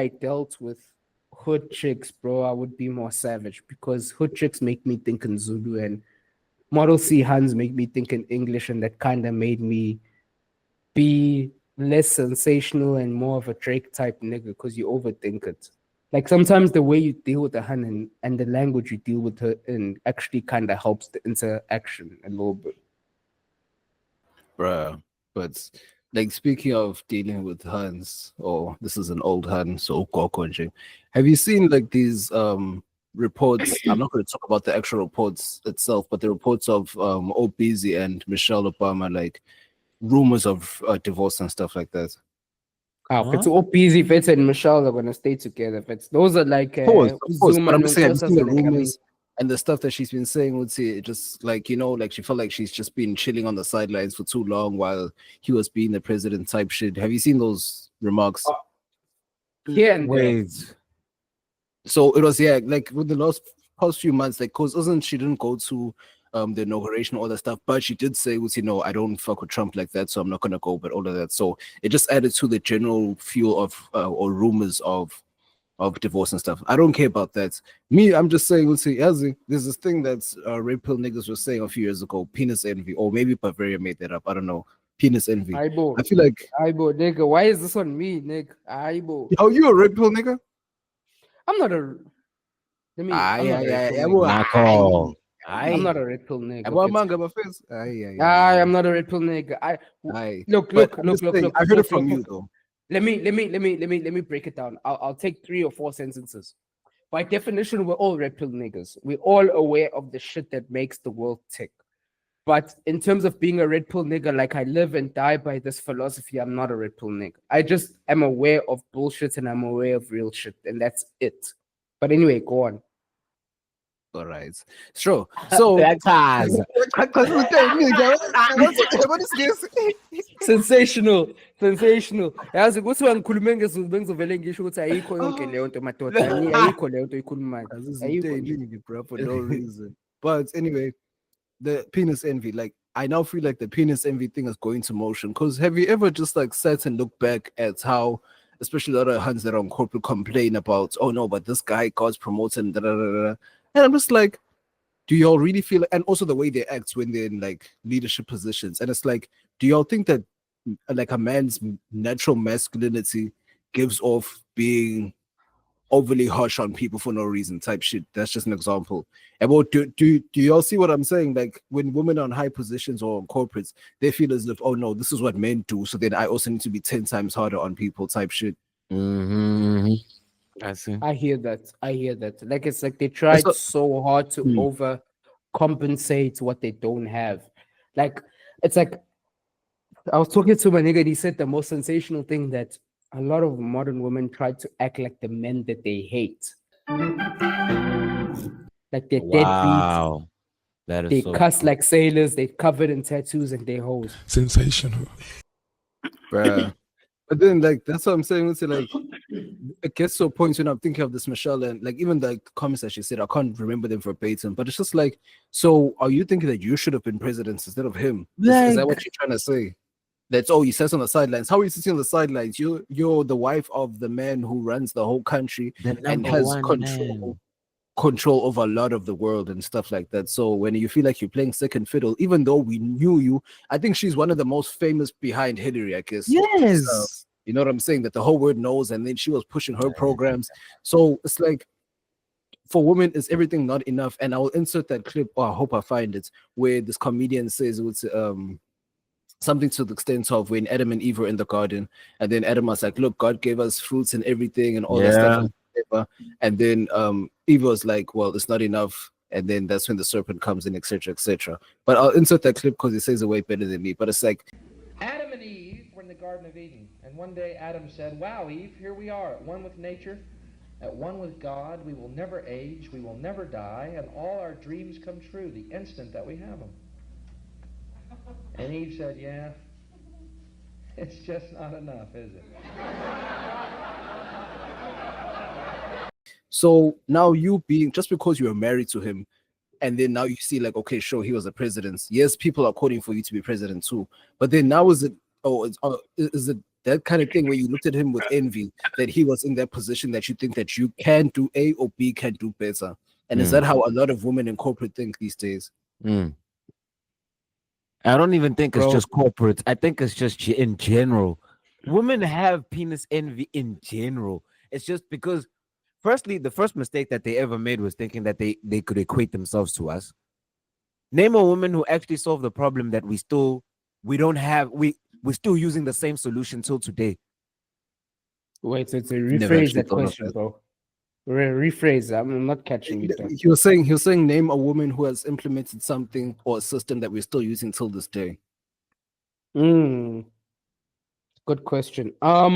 dealt with hood chicks, bro, I would be more savage, because hood chicks make me think in Zulu and Model C Huns make me think in English, and that kind of made me be less sensational and more of a Drake type nigga, because you overthink it. Like sometimes the way you deal with the Hun and the language you deal with her in actually kind of helps the interaction a little bit. Bruh. But like speaking of dealing with Huns, or this is an old Hun, so Gokonjing. Have you seen like these reports? I'm not going to talk about the actual reports itself, but the reports of Obizi and Michelle Obama, like rumors of divorce and stuff like that. If it's all busy, Fetz and Michelle are gonna stay together. Those are like Of course, Zuma but I'm and just saying, have you seen the Nkosi rumors and the stuff that she's been saying? Would say just like, you know, like she felt like she's just been chilling on the sidelines for too long while he was being the president type shit. Have you seen those remarks? Yeah, and Wait. So it was, yeah, like with the past few months, like, cause she didn't go to the inauguration, all that stuff, but she did say, you know, I don't fuck with Trump like that, so I'm not gonna go, but all of that. So it just added to the general feel of or rumors of divorce and stuff. I don't care about that. Me, I'm just saying, there's this thing that Red Pill niggas were saying a few years ago, penis envy, or maybe Bavaria made that up. I don't know. Penis envy. Aibo. I feel like Aibo, nigga. Why is this on me, nigga? Aibo. Oh, you a Red Pill nigga? I'm not a. I'm not a red pill nigga. I'm not a red pill nigga. Look. I heard it from you though. Let me break it down. I'll take 3 or 4 sentences. By definition, we're all red pill niggas. We're all aware of the shit that makes the world tick. But in terms of being a red pill nigga, like I live and die by this philosophy, I'm not a red pill nigga. I just am aware of bullshit and I'm aware of real shit, and that's it. But anyway, go on. All right, sure. So Baptized. what is this? Sensational. Yazi ukuthi wangikhulume ngezulu bengizovele ngisho ukuthi ayikho yonke leyo nto madoda. Ayikho leyo nto ikhulumayo. Ayikho nje. Bro, for no reason. But anyway, the penis envy, like I now feel like the penis envy thing is going to motion. Because have you ever just like sat and looked back at how, especially a lot of hands that are on corporate complain about, oh no, but this guy God's promoting, da, da, da, da. And I'm just like, do y'all really feel, and also the way they act when they're in like leadership positions, and it's like, do y'all think that like a man's natural masculinity gives off being overly harsh on people for no reason type shit? That's just an example. And what do y'all see what I'm saying? Like when women are in high positions or corporates, they feel as if, oh no, this is what men do, so then I also need to be 10 times harder on people type shit. Mm-hmm. I see. I hear that. Like it's like they tried so hard to overcompensate what they don't have. Like it's like I was talking to my nigga and he said the most sensational thing that a lot of modern women try to act like the men that they hate. Like they're deadbeats. That is They so cuss cool. like sailors, they're covered in tattoos and they hoes. Sensational. Bruh. But then, like, that's what I'm saying. It's like, it gets to a point when I'm thinking of this Michelle, and like, even the comments that she said, I can't remember them verbatim, but it's just like, so are you thinking that you should have been president instead of him? Is that what you're trying to say? That's he sits on the sidelines. How are you sitting on the sidelines? You're the wife of the man who runs the whole country and has control over a lot of the world and stuff like that. So when you feel like you're playing second fiddle, even though we knew you, I think she's one of the most famous behind Hillary, I guess. Yes. So, you know what I'm saying? That the whole world knows, and then she was pushing her programs. So it's like, for women, is everything not enough? And I will insert that clip, or I hope I find it, where this comedian says it's something to the extent of when Adam and Eve were in the garden, and then Adam was like, look, God gave us fruits and everything and all that stuff. And then Eve was like, well, it's not enough. And then that's when the serpent comes in, etc., etc. But I'll insert that clip because it says it way better than me. But it's like, Adam and Eve were in the Garden of Eden, and one day Adam said, wow, Eve, here we are, at one with nature, at one with God. We will never age, we will never die, and all our dreams come true the instant that we have them. And Eve said, yeah, it's just not enough, is it? so now you being, just because you were married to him, and then now you see like, okay, sure, he was the president. Yes, people are calling for you to be president too. But then now is it that kind of thing where you looked at him with envy, that he was in that position, that you think that you can do A or B can do better? And is that how a lot of women in corporate think these days? I don't even think it's just corporate. I think it's just in general. Women have penis envy in general. It's just because, firstly, the first mistake that they ever made was thinking that they could equate themselves to us. Name a woman who actually solved the problem that we're still using the same solution till today. Wait, so rephrase that question, bro. Rephrase. I'm not catching you. He was saying name a woman who has implemented something or a system that we're still using till this day. Good question. I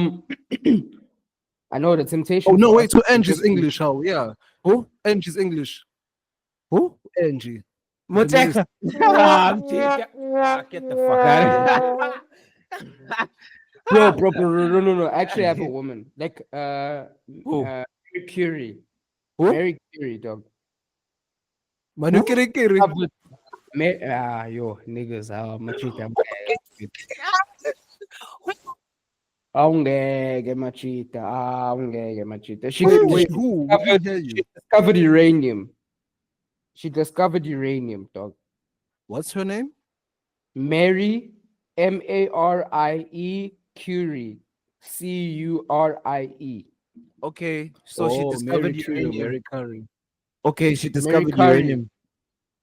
know the temptation. Oh no, wait. So Angie's English. How? Yeah. Who? Angie's English. Who? Angie. Moteka. Get the fuck out of here. Bro. No. Actually, I have a woman. Like Who? Mary Curie. Who? Mary Curie, dog. Manu Kiri. Yo, niggas, how much you can machita. She discovered uranium. She discovered uranium, dog. What's her name? Mary, Marie Curie, Curie. Okay, so she discovered uranium. Mary Curie. Okay, she discovered Curie. uranium.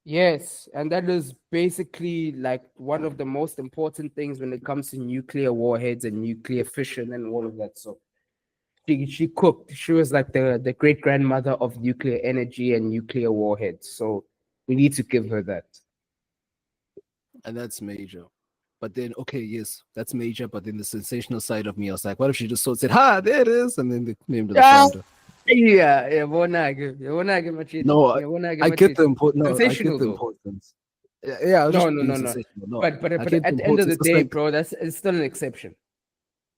Yes, and that is basically like one of the most important things when it comes to nuclear warheads and nuclear fission and all of that. So she cooked. She was like the great grandmother of nuclear energy and nuclear warheads. So we need to give her that. And that's major. But then, okay, yes, that's major. But then the sensational side of me, I was like, what if she just said, "Ha, there it is," and then they named the founder? Yeah, machete. No, I get the Sensational though. importance. Yeah, I was No, just no, being no, no. sensational. No, But I get at the end of the importance. It's day, like, bro, it's still an exception.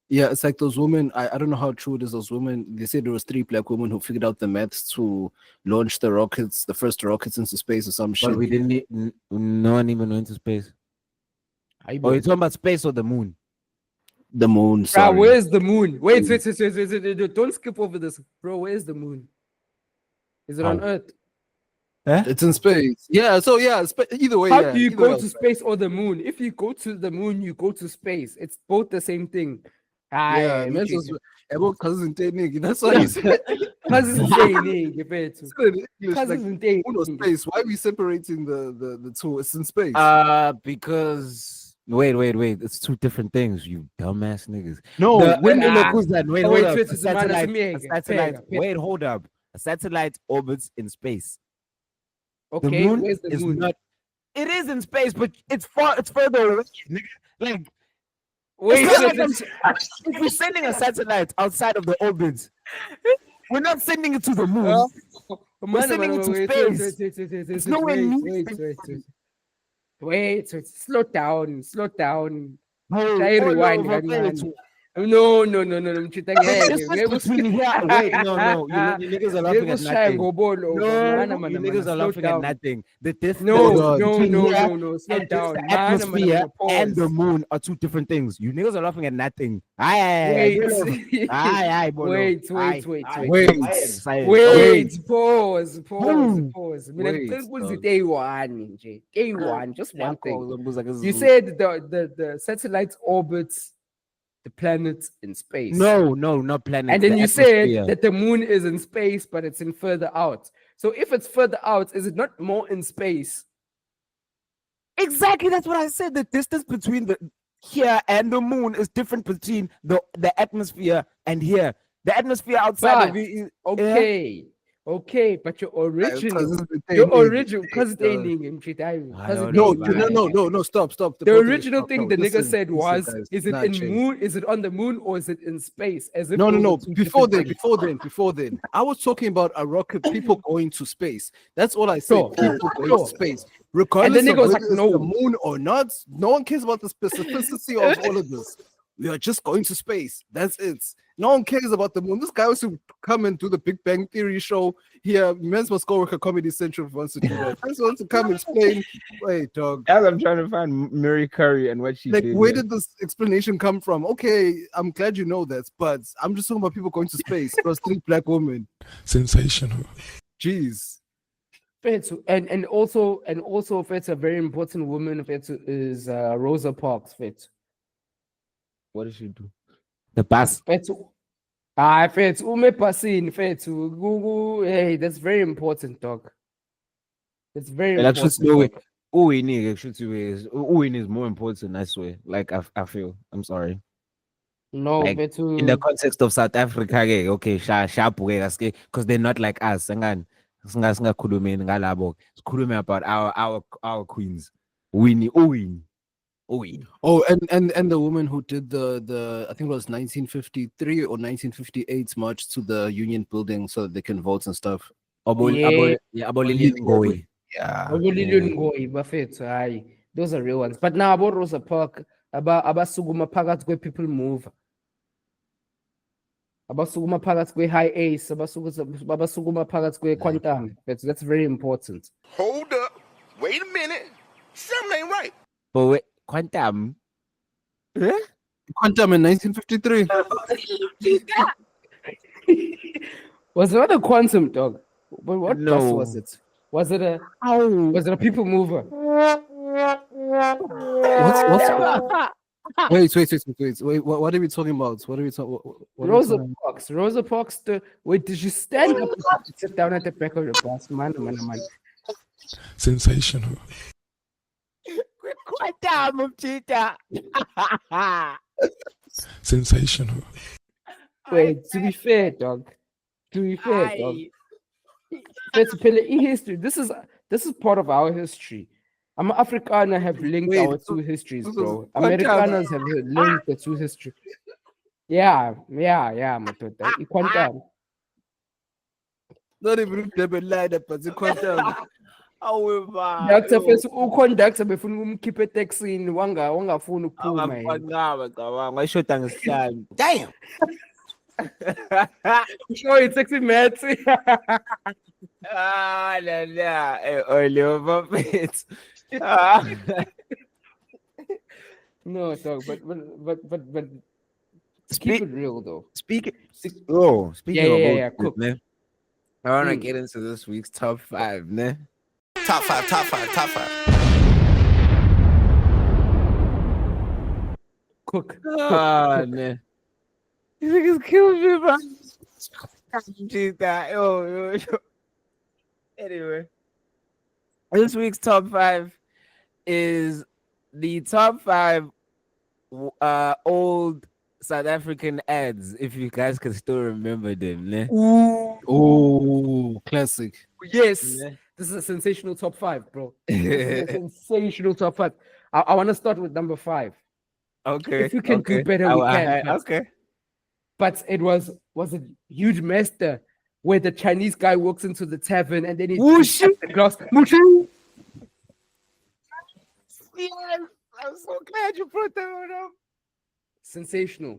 yeah, it's like those women. I don't know how true it is. Those women. They said there was 3 black women who figured out the maths to launch the rockets, the first rockets into space or some shit. But we didn't. No one even went to space. Oh, you're talking about space or the moon? The moon. Bro, Sorry. where's the moon? Wait. Don't skip over this, bro. Where's the moon? Is it on Earth? It's in space. Yeah. So yeah. Either way. How yeah, do you either go way, to space or the moon? If you go to the moon, you go to space. It's both the same thing. Yeah, man, about cousins and that's what he said. Cousins and space. Why are we separating the two? It's in space. Because wait. It's 2 different things, you dumbass niggas. No, Wait, hold up. A satellite orbits in space. Okay, the moon where's the is moon? not. It is in space, but it's further away, nigga. Like, wait, if we're sending a satellite outside of the orbit, we're not sending it to the moon. We're sending it to space. It's nowhere near. Wait, slow down. Oh, Try rewind. No. Wait, no. You niggas are laughing at nothing. You niggas are laughing at nothing. The distance No. Slow down. The atmosphere and the moon are 2 different things. You niggas are laughing at nothing. Wait. Pause. Day one. Just one thing. You said the satellites orbits the planets in space. No, not planets. And then you said that the moon is in space, but it's in further out. So if it's further out, is it not more in space? Exactly, that's what I said. The distance between the here and the moon is different between the atmosphere and here. The atmosphere outside of it is Okay, but your original, because they name No, stop. The original thing the nigga said was, is it in moon? Is it on the moon or is it in space? As if no. Before then, I was talking about a rocket, people going to space. That's all I said. People going to space, regardless of whether it's the moon or not. No one cares about the specificity of all of this. We are just going to space. That's it. No one cares about the moon. This guy wants to come and do the Big Bang Theory show here. Men's must go work at Comedy Central wants to do that. He wants to come explain. Wait, dog. As I'm trying to find Mary Curry and what she did. Where did this explanation come from? Okay, I'm glad you know that, but I'm just talking about people going to space. Plus 3 black women. Sensational. Jeez. And also, Fetsu, a very important woman, Fetsu, is Rosa Parks, Fetsu. What did she do? The bus. Fetsu, hey, that's very important, dog. That's very important. Uwin is more important, I swear. Like, I feel. I'm sorry. No, like, in the context of South Africa, okay, sharp way, because they're not like us. It's about our queens. Uwin. Oh, and the woman who did the I think it was 1953 or 1958 march to the Union Building so that they can vote and stuff. Yeah. Yeah. Those are real ones. But now about Rosa Park, about Suguma Pagat where people move. About Suguma Pagat where high ace, about Suguma Pagat where quantum. That's very important. Hold up. Wait a minute. Something ain't right. But wait. Quantum. Yeah? Quantum in 1953. Was it not a quantum, dog? But what no. bus was it? Was it a people mover? What's Wait, what are we talking about? What are we talking about? Rosa Parks. Wait, did you stand up and sit down at the back of the bus? Man. Sensational. Quantum of cheetah. Sensational. Wait, to be fair, dog. Let's play history. This is part of our history. Afrikaners have linked our 2 histories, bro. Amerikaners have linked the 2 history. Yeah, Quantum. Not even Durban line up, but the content. Doctor first uconductor befuna umkhiphe eTexini wangafuna ukuphuma yena. Damn. Show it sexy Matt. No, dog, but keep it real though. Speaking Yeah, about cool. this, man. I want to get into this week's top 5, man. Top five. Cook. Man. You niggas killing me, bro. Jeez, that. Yo. Anyway, this week's top 5 is the top 5 old South African ads, if you guys can still remember them. Ne? Ooh, classic. Yes, Yeah. this is a sensational top 5, bro. This is a sensational top 5. I want to start with number 5. Okay. If you can do better, we can. Okay. But it was a huge master where the Chinese guy walks into the tavern and then he Wushi. the glass. Wushi. Yes, I'm so glad you brought that one up. Sensational.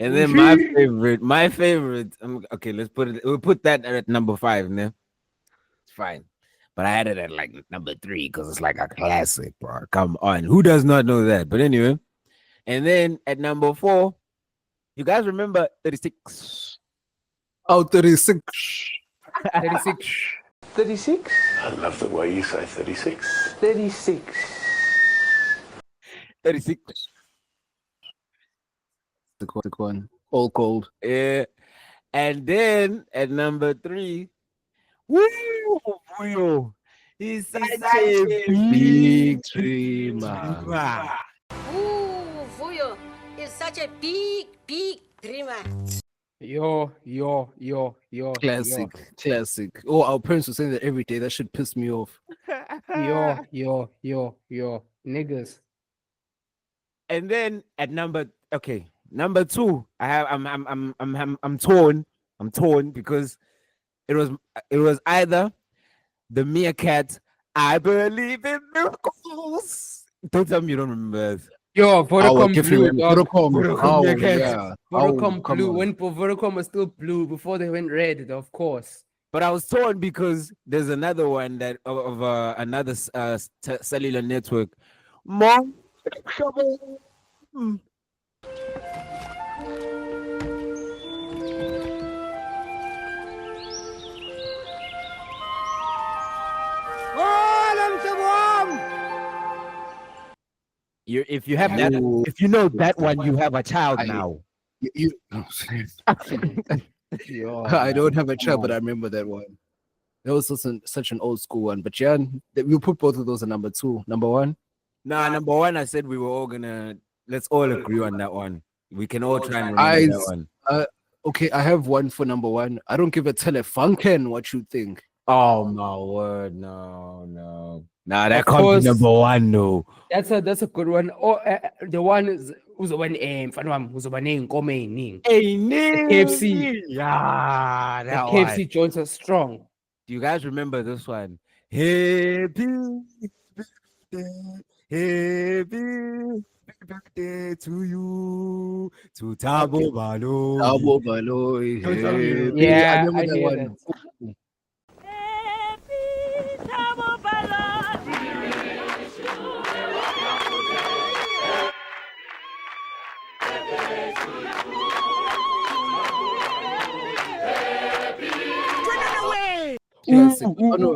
And then my favorite. Okay, we'll put that at number 5, ne? It's fine. But I had it at like number 3 because it's like a classic, bro. Come on. Who does not know that? But anyway. And then at number 4, you guys remember 36? Oh, 36. 36. 36? I love the way you say 36. 36. 36. The one. All cold. Yeah. And then at number 3, woo, he's such a big dreamer. Ooh, Vuyo is such a big dreamer. Yo. Classic. Oh, our parents were saying that every day. That should piss me off. Yo. Niggas. And then at number 2, I'm torn because it was either the Meerkat, I believe in miracles. Don't tell me you don't remember that. Yo, Vodacom Blue, dog. Vodacom, yeah. Vodacom come Blue. on. When Vodacom was still blue before they went red, of course. But I was torn because there's another one that of another cellular network. More trouble. If you have that, if you know that one, you have a child now. I don't have a child, but I remember that one. That was such an old school one. But yeah, we'll put both of those at number 2. Number 1? Nah, number 1, I said we were all let's all agree on that one. We can all try and remember that one. Okay, I have one for number 1. I don't give a telefunken what you think. Oh my word, no. Nah, that can't be number 1, no. That's a good one. Or the one is who's the one who's the one KFC. Yeah, that the KFC joints are strong. Do you guys remember this one? Happy birthday to you, to Thabo Baloyi. Yeah, I remember that one. Classic. Man.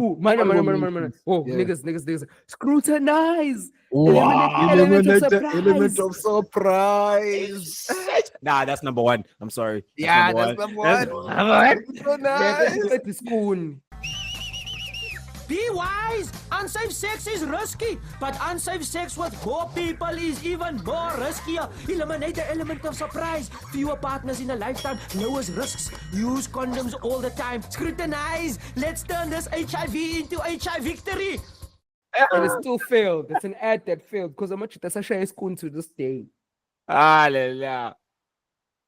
Oh, yeah. Niggas. Scrutinize. Wow. Element of surprise. Nah, that's number 1. I'm sorry. That's number one. That's school. Be wise! Unsafe sex is risky, but unsafe sex with poor people is even more riskier. Eliminate the element of surprise. Fewer partners in a lifetime, lowest risks. Use condoms all the time. Scrutinize. Let's turn this HIV into HIV victory. And it still failed. It's an ad that failed because I'm much that's actually school to this day. Hallelujah.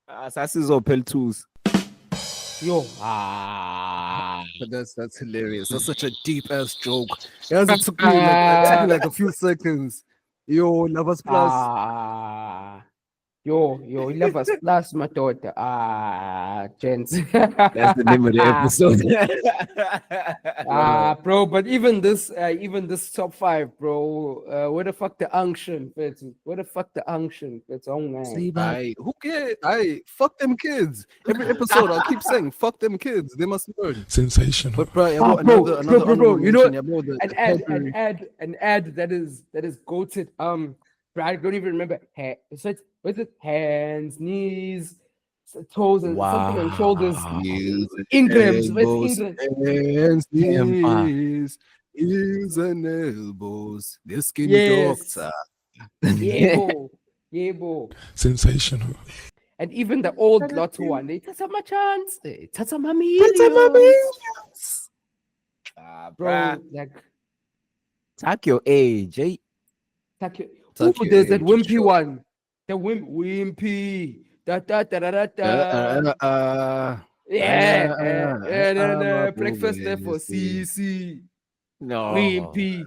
Assassins or pill tools. Yo, But that's hilarious. That's such a deep ass joke. It took me like a few seconds. Yo, Lovers Plus. Yo, Lovers Plus, my daughter. Gents. That's the name of the episode. Bro, but even this top 5, bro. Where the fuck the UNCtion? Where the fuck the UNCtion? It's oh man. Who cares? Fuck them kids. Every episode I'll keep saying fuck them kids. They must learn. Sensational. But bro, bro, you know an ad that is goated. Bro, I don't even remember. So it's what's it? Hands, knees, toes, and something on shoulders. Ingrams. Hands, knees, heels, and elbows. The skin doctor. Yeah, bro. Sensational. And even the old Lotto one, they touch my chance. They touch my bro, like Talk your age, eh? There's that wimpy one. The wimpy. Yeah. Breakfast there for CC. No. Wimpy.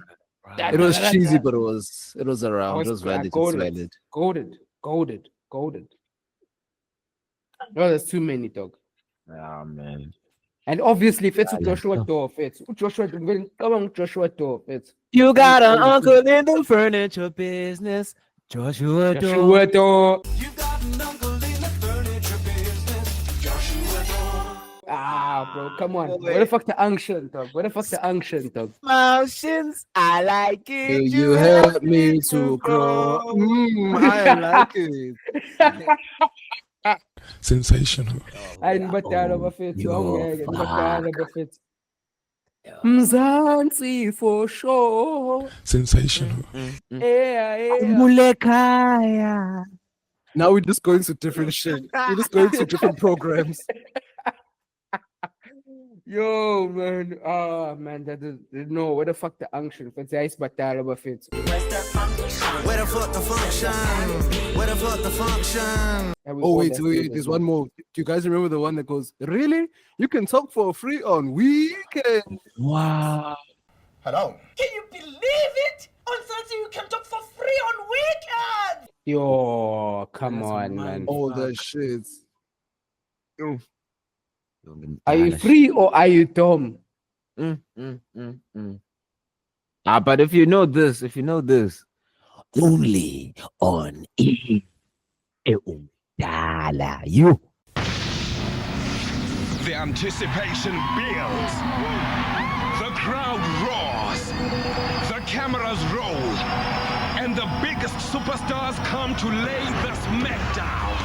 It was cheesy, but it was around. It was valid. It's valid. Goaded. No, there's too many, dog. Oh man. And obviously, if it's Joshua Dorf, Joshua Dorf, it's you got an uncle in the furniture business, Joshua Dorf. You got an uncle in the furniture business, Joshua Dorf. Bro, come on. Where the fuck the UNCtion, dog? Motions, I like it. You help me to grow. I like it. Sensational. Mzansi for sure. Sensational. Now we're just going to different shit. We're just going to different programs. Yo, man. Man, that is no. Where the fuck the UNCtion? It's ice battle of it. Where the fuck the function? Where the fuck the function? Oh, wait. There's one more. Do you guys remember the one that goes, really? You can talk for free on weekend. Wow. Hello. Can you believe it? On Sunday you can talk for free on weekends. Yo, come on, man. All that shit. Are you free or are you dumb? But if you know this, only on you. The anticipation builds. The crowd roars. The cameras roll. And the biggest superstars come to lay the smackdown.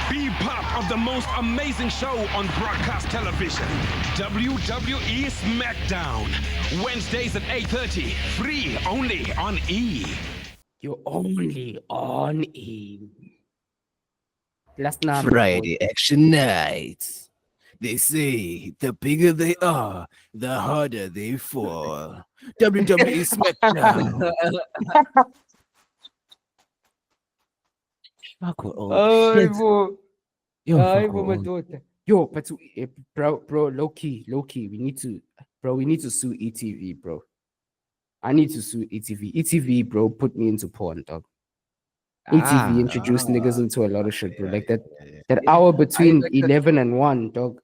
Be part of the most amazing show on broadcast television. WWE SmackDown. Wednesdays at 8:30. Free only on E. You're only on E. Last night. Friday action nights. They say the bigger they are, the harder they fall. WWE SmackDown. Yo, but bro, low key, we need to sue ETV, bro. I need to sue ETV. ETV, bro, put me into porn, dog. ETV introduced niggas into a lot of shit, bro. Like that hour between 11 and 1, dog.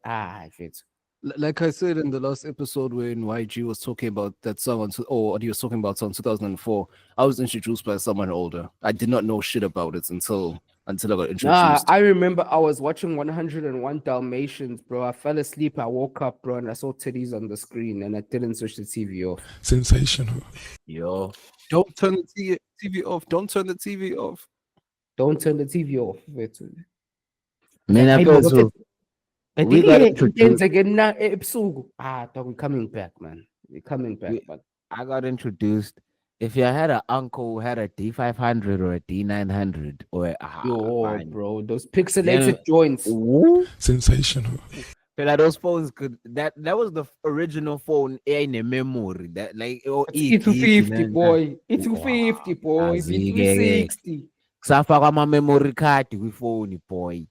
Shit. Like I said in the last episode when YG was talking about that song, or he was talking about song 2004, I was introduced by someone older. I did not know shit about it until I got introduced. I remember I was watching 101 Dalmatians, bro. I fell asleep. I woke up, bro, and I saw titties on the screen, and I didn't switch the TV off. Sensational. Yo, don't turn the TV off. Don't turn the TV off. Don't turn the TV off. Man, I feel so. We got introduced. Dog, we're coming back, man. We're coming back, man. I got introduced. If you had an uncle who had a D500 or a D900 or bro, those pixelated joints. Sensational. But those phones could that was the original phone in a memory that like E250 boy. E250 boy. E360. Safaka my memory card with phone boy.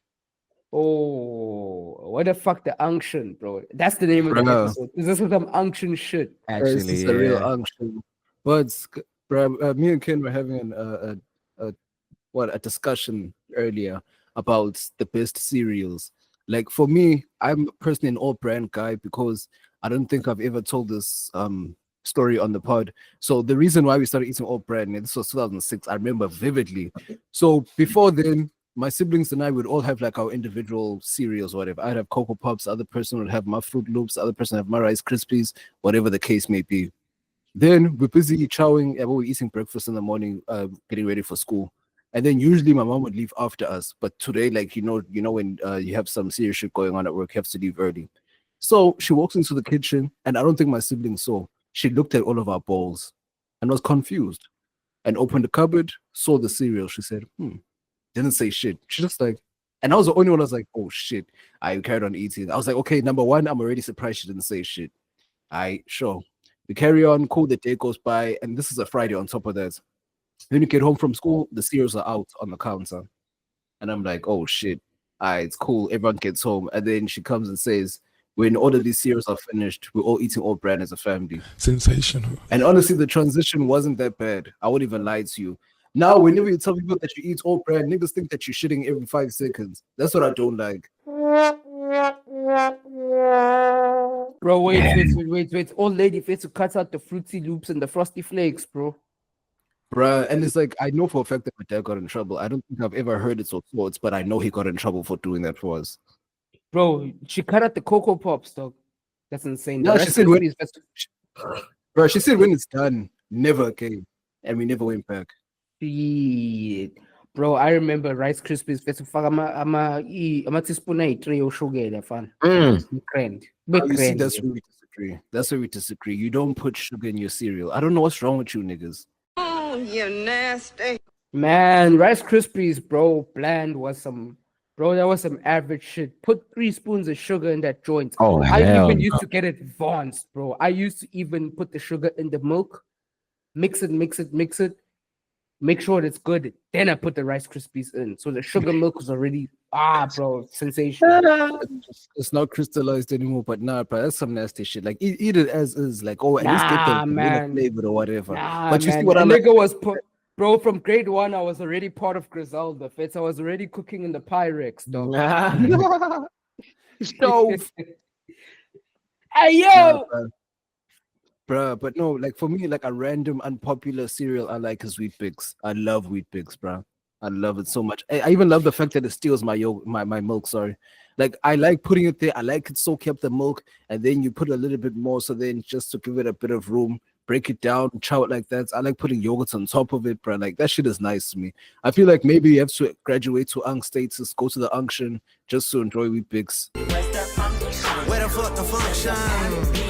Oh, what the fuck, the UNCtion, bro? That's the name of the Bruh. episode. This is some UNCtion shit. This is a real unction. But bruh, me and Ken were having a discussion earlier about the best cereals. Like for me, I'm personally an all brand guy because I don't think I've ever told this story on the pod. So the reason why we started eating all brand, and this was 2006, I remember vividly. So before then, my siblings and I would all have like our individual cereals or whatever. I'd have Cocoa Pops, the other person would have my Fruit Loops, the other person would have my Rice Krispies, whatever the case may be. Then we're busy chowing, we're eating breakfast in the morning, getting ready for school. And then usually my mom would leave after us. But today, like, you know when you have some serious shit going on at work, you have to leave early. So she walks into the kitchen, and I don't think my siblings saw. She looked at all of our bowls and was confused and opened the cupboard, saw the cereal. She said, didn't say shit. She just like, and I was the only one. I was like, oh shit. I carried on eating. I was like, okay, number one, I'm already surprised she didn't say shit. Sure. We carry on, cool, the day goes by, and this is a Friday on top of that. When you get home from school, the cereals are out on the counter. And I'm like, oh shit. It's cool. Everyone gets home. And then she comes and says, when all of these cereals are finished, we're all eating all brand as a family. Sensational. And honestly, the transition wasn't that bad. I wouldn't even lie to you. Now, whenever you tell people that you eat all brand, niggas think that you're shitting every 5 seconds. That's what I don't like. Bro, wait. Old lady face to cut out the Fruity Loops and the Frosty Flakes, bro. Bruh, and it's like, I know for a fact that my dad got in trouble. I don't think I've ever heard it so thoughts, but I know he got in trouble for doing that for us. Bro, she cut out the Cocoa Pops, dog. That's insane. No, she said she said when it's done, never again. And we never went back. Shit. Bro, I remember Rice Krispies. I'm teaspoon 8 sugar, fun. Grand. That's where we disagree. That's where we disagree. You don't put sugar in your cereal. I don't know what's wrong with you niggas. Oh, you nasty. Man, Rice Krispies, bro, bland was some, bro, that was some average shit. Put 3 spoons of sugar in that joint. Oh, I hell even used to get advanced, bro. I used to even put the sugar in the milk, mix it, make sure it's good. Then I put the Rice Krispies in. So the sugar milk was already, bro, sensational. It's not crystallized anymore, but nah, bro, that's some nasty shit. Like, eat it as is. Like, at least get the vanilla flavor or whatever. But you see what nigga was put, bro, from grade 1, I was already part of Griselda. Fitz, I was already cooking in the Pyrex, dog. Stove. Hey, yo! Bruh, but no, like for me, like a random unpopular cereal I like is Wheat Bix. I love Wheat Bix, bruh. I love it so much. I even love the fact that it steals my milk, sorry. Like I like putting it there. I like it soak up the milk, and then you put a little bit more, so then just to give it a bit of room, break it down, chow it like that. I like putting yogurt on top of it, bruh. Like that shit is nice to me. I feel like maybe you have to graduate to UNC status, go to the UNCtion just to enjoy Wheat Bix. Where the fuck the function?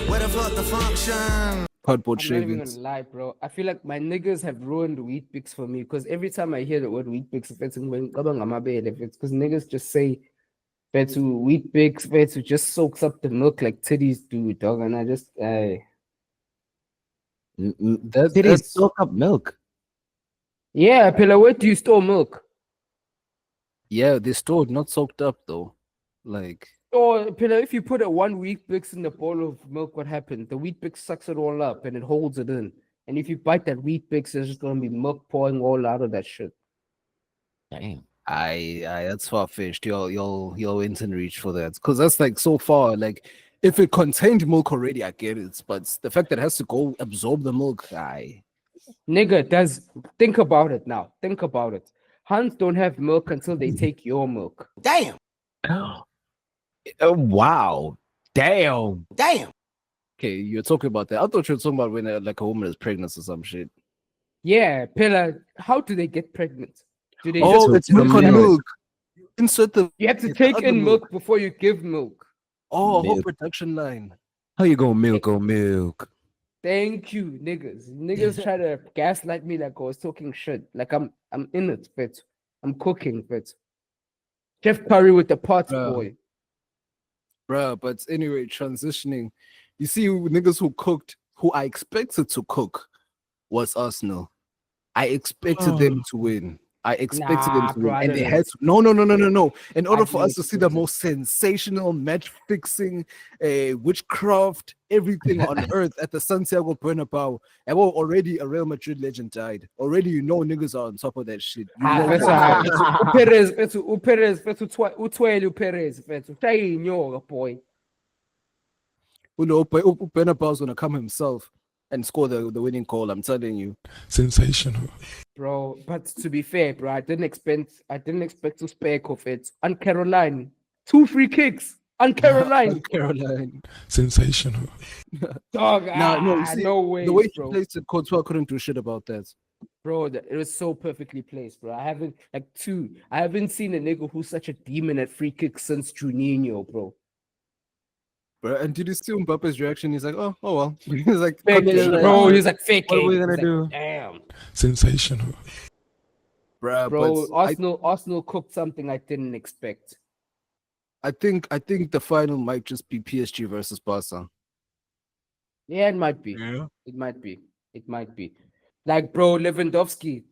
Where the fuck the function? Cardboard I'm not even shavings. gonna lie, bro. I feel like my niggas have ruined Wheat Bix for me because every time I hear the word Wheat Bix, it's because niggas just say Fetu Wheat Bix, Fetu just soaks up the milk like titties do, dog. And I just Titties soak up milk. Yeah, Pilla, where do you store milk? Yeah, they're stored, not soaked up though. Like Or Pilla, if you put a 1 Wheat Bix in the bowl of milk, what happened? The Wheat Bix sucks it all up and it holds it in. And if you bite that Wheat Bix, there's just gonna be milk pouring all out of that shit. Damn. That's far fetched. You'll instant reach for that. Because that's like so far, like if it contained milk already, I get it. But the fact that it has to go absorb the milk, Nigga, think about it now. Think about it. Huns don't have milk until they take your milk. Damn. Oh, wow. Damn. Okay, you're talking about that. I thought you were talking about when like a woman is pregnant or some shit. Yeah, Pilla, how do they get pregnant? Do they it's milk on milk. Insert the. You have to take in milk before you give milk. Oh, whole production line. How you gonna milk on milk? Thank you, niggas. Niggas try to gaslight me like I was talking shit. Like I'm in it, fit. I'm cooking, fit. Chef Curry with the pot, boy. Bruh, but anyway, transitioning. You see, niggas who cooked, who I expected to cook, was Arsenal. I expected them to win. I expected them Nah, to bro, win, I and don't they know. had to. No. In order for didn't us to see the most sensational match fixing, witchcraft, everything on earth at the Santiago Bernabeu, and well, already a Real Madrid legend died. Already, you know, niggas are on top of that shit. You know, Perez, Perez, boy. Bernabeu's gonna come himself and score the winning goal. I'm telling you. Sensational. Bro, but to be fair, bro, I didn't expect to spec of it. And Caroline, 2 free kicks. And Caroline. Caroline. Sensational. Dog, no, you see, no way. The way he bro. placed it, Courtois couldn't do shit about that. Bro, it was so perfectly placed, bro. I haven't seen a nigga who's such a demon at free kicks since Juninho, bro. Bro, and did you see Mbappe's reaction? He's like, oh well. He's like, Fake it, bro. He's like, fake What it. are we gonna He's do? Like, damn. Sensational. Bro, Arsenal cooked something I didn't expect. I think the final might just be PSG versus Barca. Yeah, it might be. Yeah. It might be. Like, bro, Lewandowski,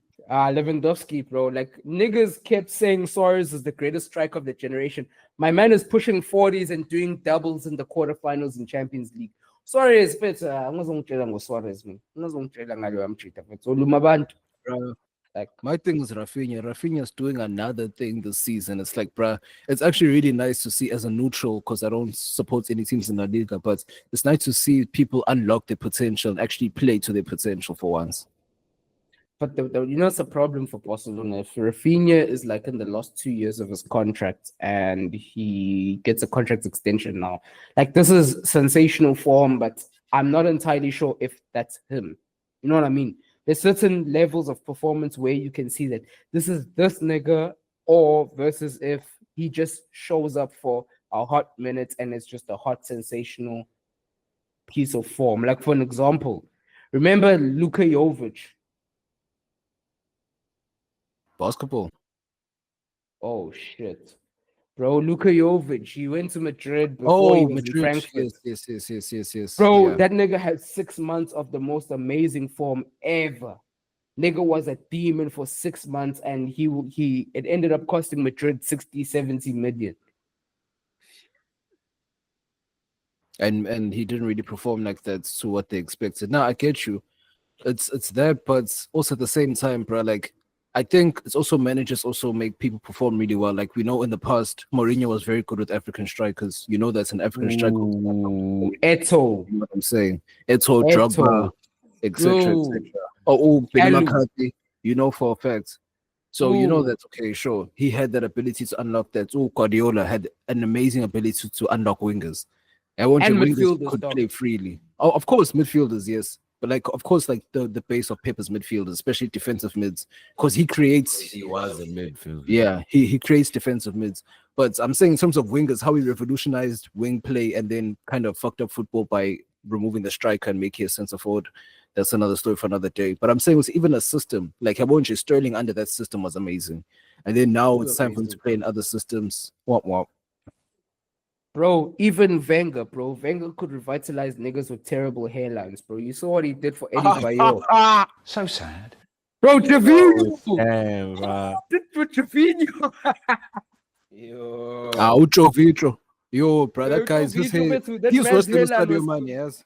bro. Like, niggas kept saying Suarez is the greatest striker of the generation. My man is pushing 40s and doing doubles in the quarterfinals in Champions League. Suarez, angazongitshela ngoSuarez mina. Angazongitshela ngalo amchita mfethu. Oluma abantu. Bro. Like, my thing is Rafinha. Rafinha's doing another thing this season. It's like, bruh, it's actually really nice to see as a neutral, because I don't support any teams in La Liga, but it's nice to see people unlock their potential and actually play to their potential for once. but you know, it's a problem for Barcelona. If Rafinha is like in the last 2 years of his contract and he gets a contract extension now, like, this is sensational form, but I'm not entirely sure if that's him. You know what I mean? There's certain levels of performance where you can see that this is this nigga, or versus if he just shows up for a hot minute and it's just a hot sensational piece of form. Like, for an example, remember Luka Jovic? Basketball. Oh shit, bro! Luka Jovic, he went to Madrid before he was in Frankfurt. Yes. Bro, yeah. that nigga had 6 months of the most amazing form ever. Nigga was a demon for 6 months, and it ended up costing Madrid 60-70 million. And he didn't really perform like that to what they expected. Now I get you. It's that, but also at the same time, bro, like, I think it's also managers also make people perform really well. Like, we know in the past, Mourinho was very good with African strikers. You know, that's an African striker. Eto'o. You know what I'm saying? Eto'o, Drogba, etc. Benny McCarthy, you know for a fact. So you know that, okay, sure, he had that ability to unlock that. Guardiola had an amazing ability to unlock wingers. And wingers could play freely. Oh, of course, midfielders, yes. But like, of course, like the base of Pep is midfielders, especially defensive mids, because he creates. He was a midfielder. Yeah, he creates defensive mids. But I'm saying in terms of wingers, how he revolutionized wing play and then kind of fucked up football by removing the striker and making a centre forward. That's another story for another day. But I'm saying it was even a system. Like, Habonje Sterling under that system was amazing. And then now it's time for him to play in other systems. What? Bro, even Wenger, bro. Wenger could revitalize niggas with terrible hairlines, bro. You saw what he did for Eddie Bayo. So sad. Bro, Trevino! Damn, bro. Did for Trevino. Yo. Ucho Vitro. Yo, bro, that guy's his hair. He's worse than Stadio Man, yes.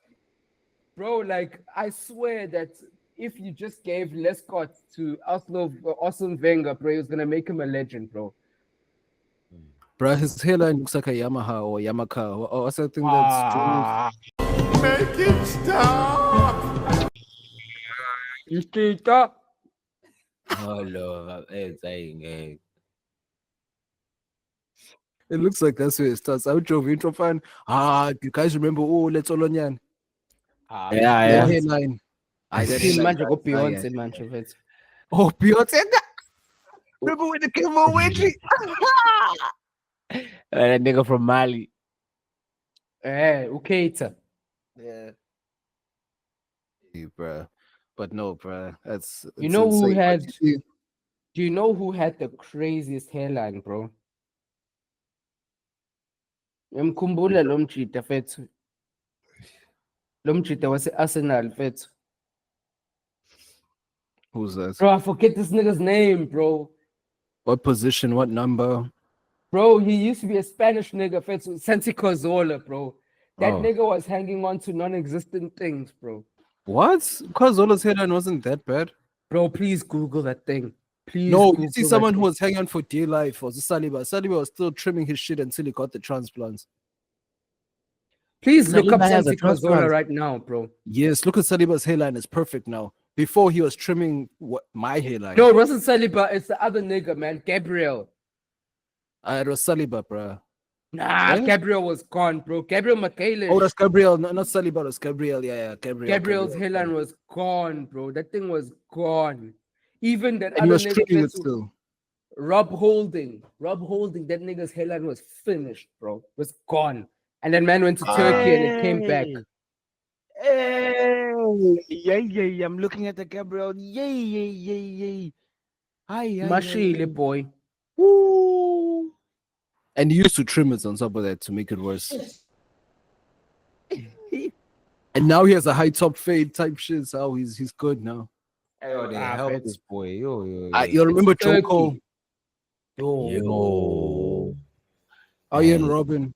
Bro, like, I swear that if you just gave Lescott to Arsene Wenger, bro, he was gonna make him a legend, bro. Bro, his hairline looks like a Yamaha or Yamaka or something that's Make it stop! Oh, Lord. It's saying, it looks like that's where it starts. I drove intro fan. You guys remember? Let's all on yan. Yeah. Hairline. Beyonce, man. Beyonce. Remember when they came on Wedgie? That nigga from Mali. Ukeita. Yeah. Bro. But no, bro. That's you know insane. who had. Do you know who had the craziest hairline, bro? Mkumbula lomchita fethu. Lomchita was Arsenal fethu. Who's that? Bro, I forget this nigga's name, bro. What position? What number? Bro, he used to be a Spanish nigga, Fetsu. Santi Cazorla, bro. That Oh. nigga was hanging on to non-existent things, bro. What? Cazorla's headline wasn't that bad. Bro, please Google that thing. Please. No, Google you see that someone who thing. was hanging on for dear life was Saliba. Saliba was still trimming his shit until he got the transplants. Please look up Saliba has a Santi Cazorla transplant. right now, bro. Yes, look at Saliba's hairline. It's perfect now. Before he was trimming my hairline. No, it wasn't Saliba. It's the other nigga, man. Gabriel. It was Saliba, bro. Nah, Yeah? Gabriel was gone, bro. Gabriel Michaelis. Oh, that's Gabriel. No, not Saliba. That's Gabriel. Yeah, Gabriel. Gabriel's Gabriel. hairline was gone, bro. That thing was gone. Even that And he other was nigga, trimming it Fetsu, still. Rob Holding, that nigga's hairline was finished, bro. Was gone. And then man went to Turkey and it came back. Hey, yay. I'm looking at the Gabriel. Yay. Hi. Mashile, boy. Woo. And he used to trim it on top of that to make it worse. And now he has a high top fade type shit. So he's good now. Yo, they help this boy. Yo. You remember Turkey. Choco? Yo. Ian Robin.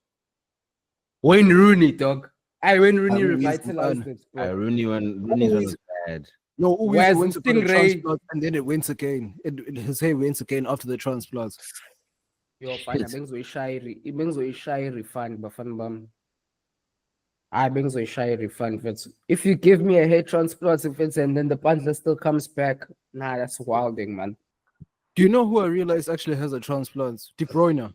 Wayne Rooney, dog. Wayne Rooney Rooney's revitalized done. it, bro. Rooney was bad. No, Where's Uwe went to the Stingray? transplant and then it went again. His hair went again after the transplants. Yo, fine. Benzoishai refund, Bafan Bam. Benzoishai refund. If you give me a hair transplant, and then the bundler still comes back, nah, that's wilding, man. Do you know who I realized actually has a transplant? De Bruyne.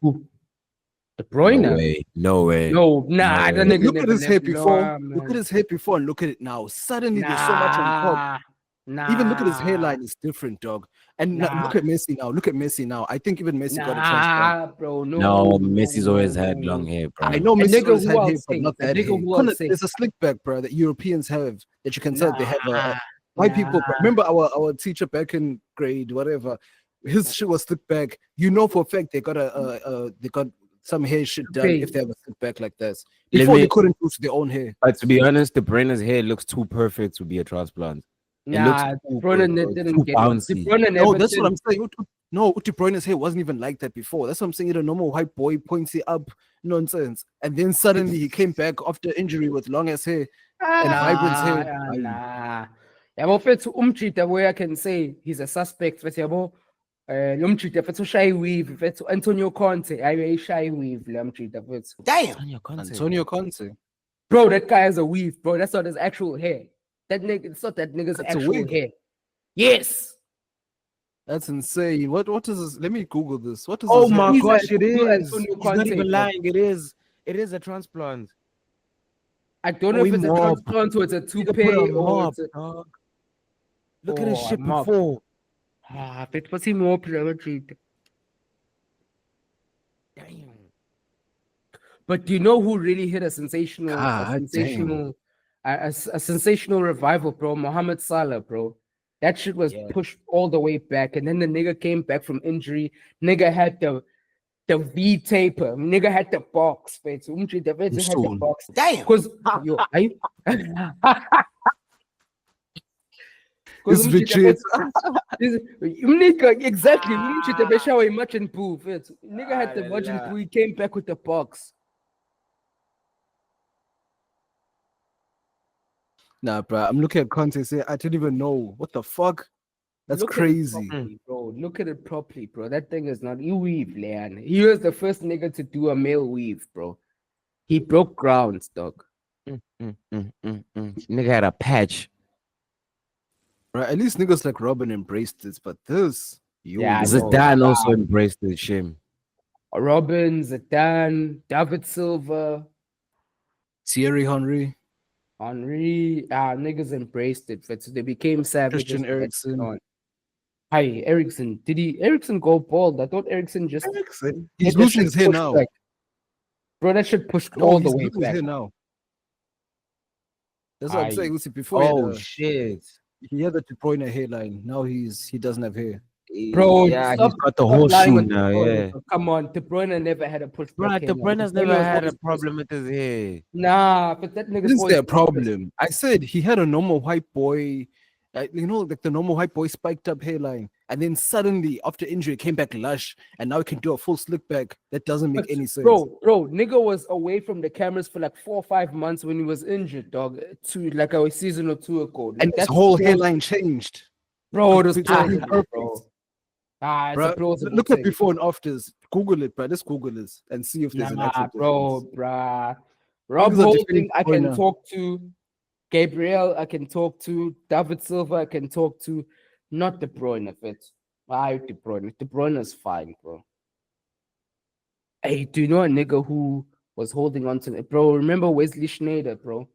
De Bruyne? No way. No, nah, that nigga Look at never his hair left. before. Nah, Look man. at his hair before and look at it now. Suddenly there's so much on top. Nah. Even look at his hairline, it's different, dog. And look at Messi now. Look at Messi now. I think even Messi got a transplant. Nah, bro, no. No, Messi's always had long hair, bro. I know A Messi nigga always who had I'll hair, but sing, not a that nigga hair. who I'll sing. There's a slick back, bro, that Europeans have that you can tell they have white people. Remember our teacher back in grade, whatever. His shit was slick back. You know for a fact they got some hair shit done if they have a slick back like that. Before they couldn't use their own hair. But to be honest, De Bruyne's hair looks too perfect to be a transplant. Nah, De Bruyne didn't get it. De Bruyne No, never that's did. what I'm saying. No, De Bruyne's hair wasn't even like that before. That's what I'm saying. A normal white boy pointy up nonsense. And then suddenly he came back after injury with long ass hair and vibrant hair. Nah. Yabo fethu umjida where I can say he's a suspect. Fethu yabo umjida fethu shy weave fethu Antonio Conte. I shy weave umjida fethu. Damn. Antonio Conte. Bro, that guy has a weave, bro. That's not his actual hair. That nigga, it's not that nigga's That's a actual wig. hair. Yes. That's insane. What is this? Let me Google this. What is Oh this? my He's gosh, it Antonio is. Conte, He's not even bro. lying. It is a transplant. I don't know if it's a mob. transplant or it's a Put toupee a or mob, it's a... dog. Look at his Oh, shit a mob. before. It was him more Damn. But do you know who really hit a sensational, a sensational revival, bro? Mohamed Salah, bro. That shit was pushed all the way back, and then the nigga came back from injury. Nigga had the V taper. Nigga had the box. The had the box. Damn. Because yo, This victory. Nigga, exactly. Imagine proof. Nigga had the imagine proof. He came back with the box. Nah, bro. I'm looking at Conte. Say I didn't even know what the fuck. That's Look at it crazy. properly, bro. Look at it properly, bro. That thing is not. You weave, Leon. He was the first nigga to do a male weave, bro. He broke grounds, dog. Nigga had a patch. Right, at least niggas like Robin embraced this, but this, Zidane also embraced the shame. Robin, Zidane, David Silva, Thierry Henry, niggas embraced it. So they became savages. Christian Eriksen. Hi, Eriksen. Did Eriksen go bald? I thought Eriksen just. He's losing his hair now. Bro, that shit pushed all the way losing his back. hair now. That's what I'm saying. Lucy, before shit. He had the De Bruyne hairline. Now he doesn't have hair. Bro, yeah, stop, he's got the whole lying shoe with now. De Bruyne, Yeah, bro. Come on, De Bruyne never had a push. bro, De Bruyne's never had a problem with his hair. Nah, but that nigga's This is always their problem. I said he had a normal white boy like the normal white boy spiked up hairline, and then suddenly after injury it came back lush, and now he can do a full slick back. That doesn't make any sense. Bro, nigga was away from the cameras for like 4 or 5 months when he was injured, dog. To like a season or two ago. Like, and his whole hairline changed. Bro, it was Completely plausible, bro. It's Bro, a plausible look thing. at before and afters. Google it, bro. Let's Google this and see if there's an actual difference. Rob Niggas are Holding, defending I can Corner. talk to. Gabriel, I can talk to. David Silva, I can talk to. Not De Bruyne, if it's. Why De Bruyne? De Bruyne is fine, bro. Hey, do you know a nigga who was holding on to it? Bro, remember Wesley Sniper, bro?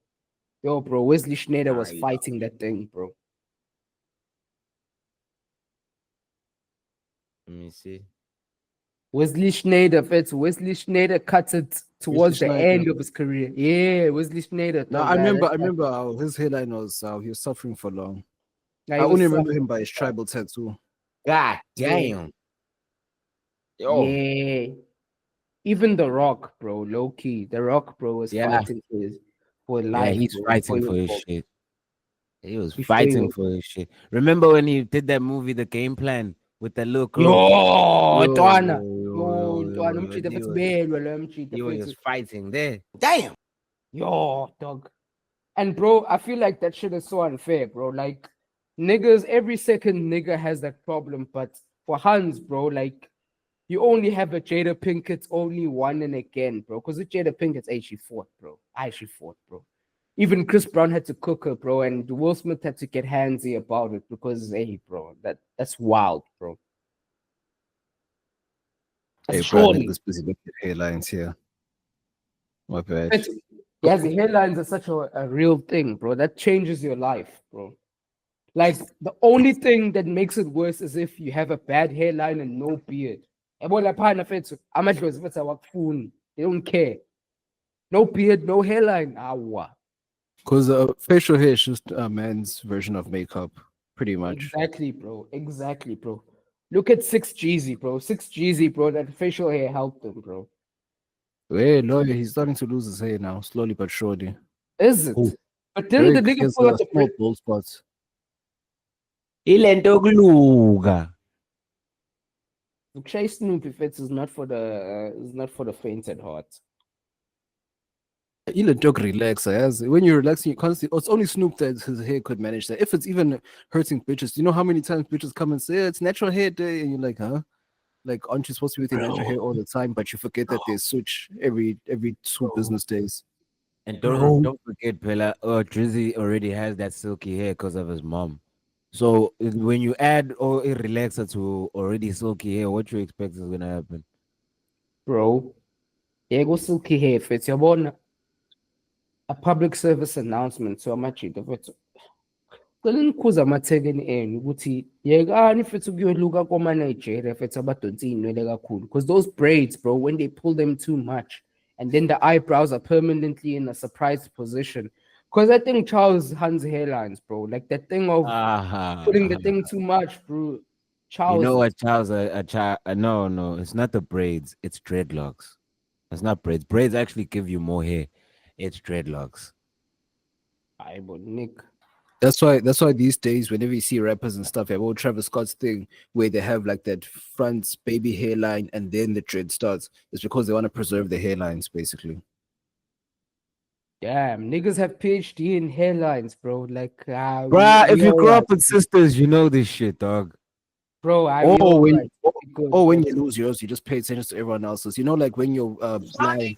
Yo, bro, Wesley Sniper was fighting that thing, bro. Let me see. Wesley Sniper, fits. Wesley Sniper cuts it towards the Sneijder. end of his career. Yeah, Wesley Sniper. No, dog, I yeah, remember how his hairline was. He was suffering for long. Yeah, I he was only remember suffering him by his tribal tattoo. God damn. Yo. Yeah. Even The Rock, bro, low key. The Rock, bro, was fighting for life. Yeah, he's bro, fighting for his bro. shit. He was Before fighting you- for his shit. Remember when he did that movie, The Game Plan, with that little girl? Yo, Twana. yo, Twana, umchitha he futhi was- belwe lo umchitha he was futhi. fighting there. Damn. Yo, dog. And bro, I feel like that shit is so unfair, bro. Like niggas, every second nigga has that problem, but for Hans, bro, like you only have a Jada Pinkett's only one and again, bro. Because with Jada Pinkett's, she fought, bro. She fought, bro. Even Chris Brown had to cook her, bro, and Will Smith had to get handsy about it because, hey, bro, that's wild, bro. Hey, That's bro, surely. this busy looking at hairlines here. My bad. Yeah, the hairlines are such a real thing, bro. That changes your life, bro. Like the only thing that makes it worse is if you have a bad hairline and no beard. They don't care. No beard, no hairline. Awa. Because facial hair is just a man's version of makeup, pretty much. Exactly, bro. Exactly, bro. Look at 6GZ, bro. 6GZ, bro. That facial hair helped him, bro. Hey, lawyer, he's starting to lose his hair now, slowly but surely. Is it? But didn't the Drake nigga has pull a out the small bald spots. Ilento kuluga. Chase Snoop if it's not for the faint at heart. Elon dog relax. When you're relaxing, you constantly. It's only Snoop that his hair could manage that. If it's even hurting bitches, you know how many times bitches come and say it's natural hair day, and you're like, huh? Like, aren't you supposed to be with your natural hair all the time? But you forget that they switch every 2 business days. And don't forget, Pella, Drizzy already has that silky hair because of his mom. So when you add a relaxer to already silky hair, what you expect is gonna happen? Bro, there goes silky hair fits. You're born a public service announcement. So I'm actually the vet. Kuza amathekeni enu ukuthi yekani mfethu kuyoluka koma Nigeria mfethu abadonsa inwele kakhulu because those braids, bro, when they pull them too much and then the eyebrows are permanently in a surprised position. Because I think Charles Hans hairlines, bro, like that thing of putting the thing too much, bro. Charles, You know what, Charles? No, it's not the braids. It's dreadlocks. It's not braids. Braids actually give you more hair. It's dreadlocks. but Nick. That's why these days, whenever you see rappers and stuff, you have old Travis Scott's thing where they have like that front baby hairline and then the dread starts. It's because they want to preserve the hairlines, basically. Damn, niggas have PhD in hairlines, bro. Like, Bruh, if you grow up with sisters, you know this shit, dog. Bro, when you lose yours, you just pay attention to everyone else's. You know, like when you're blind.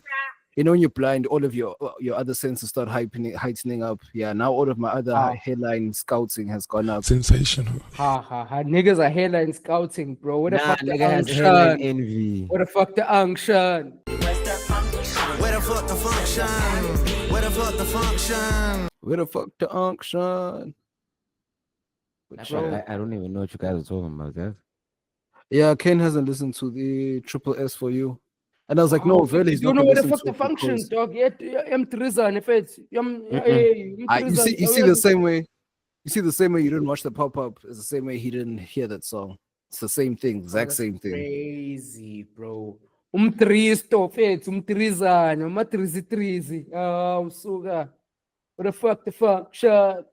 You know, when you're blind, all of your other senses start heightening up. Yeah, now all of my other hairline scouting has gone up. Sensational. Niggas are hairline scouting, bro. What the fuck the nigga has hairline UNCtion? envy. What the fuck the UNCtion? Where the fuck the function? Where the fuck the function? Where the fuck the UNCtion? I don't even know what you guys are talking about, that. Yeah, Ken hasn't listened to the Triple S for you. And I was like, no, really, he's You not know gonna where the listen fuck to the it function, because- dog? I'm Trizan, if it's You see the same way. You see the same way you didn't watch the pop-up. It's the same way he didn't hear that song. It's the same thing, exact same thing. Crazy, bro. Tristo, fethu, Trizan, Trizi. Suga. What the fuck the function?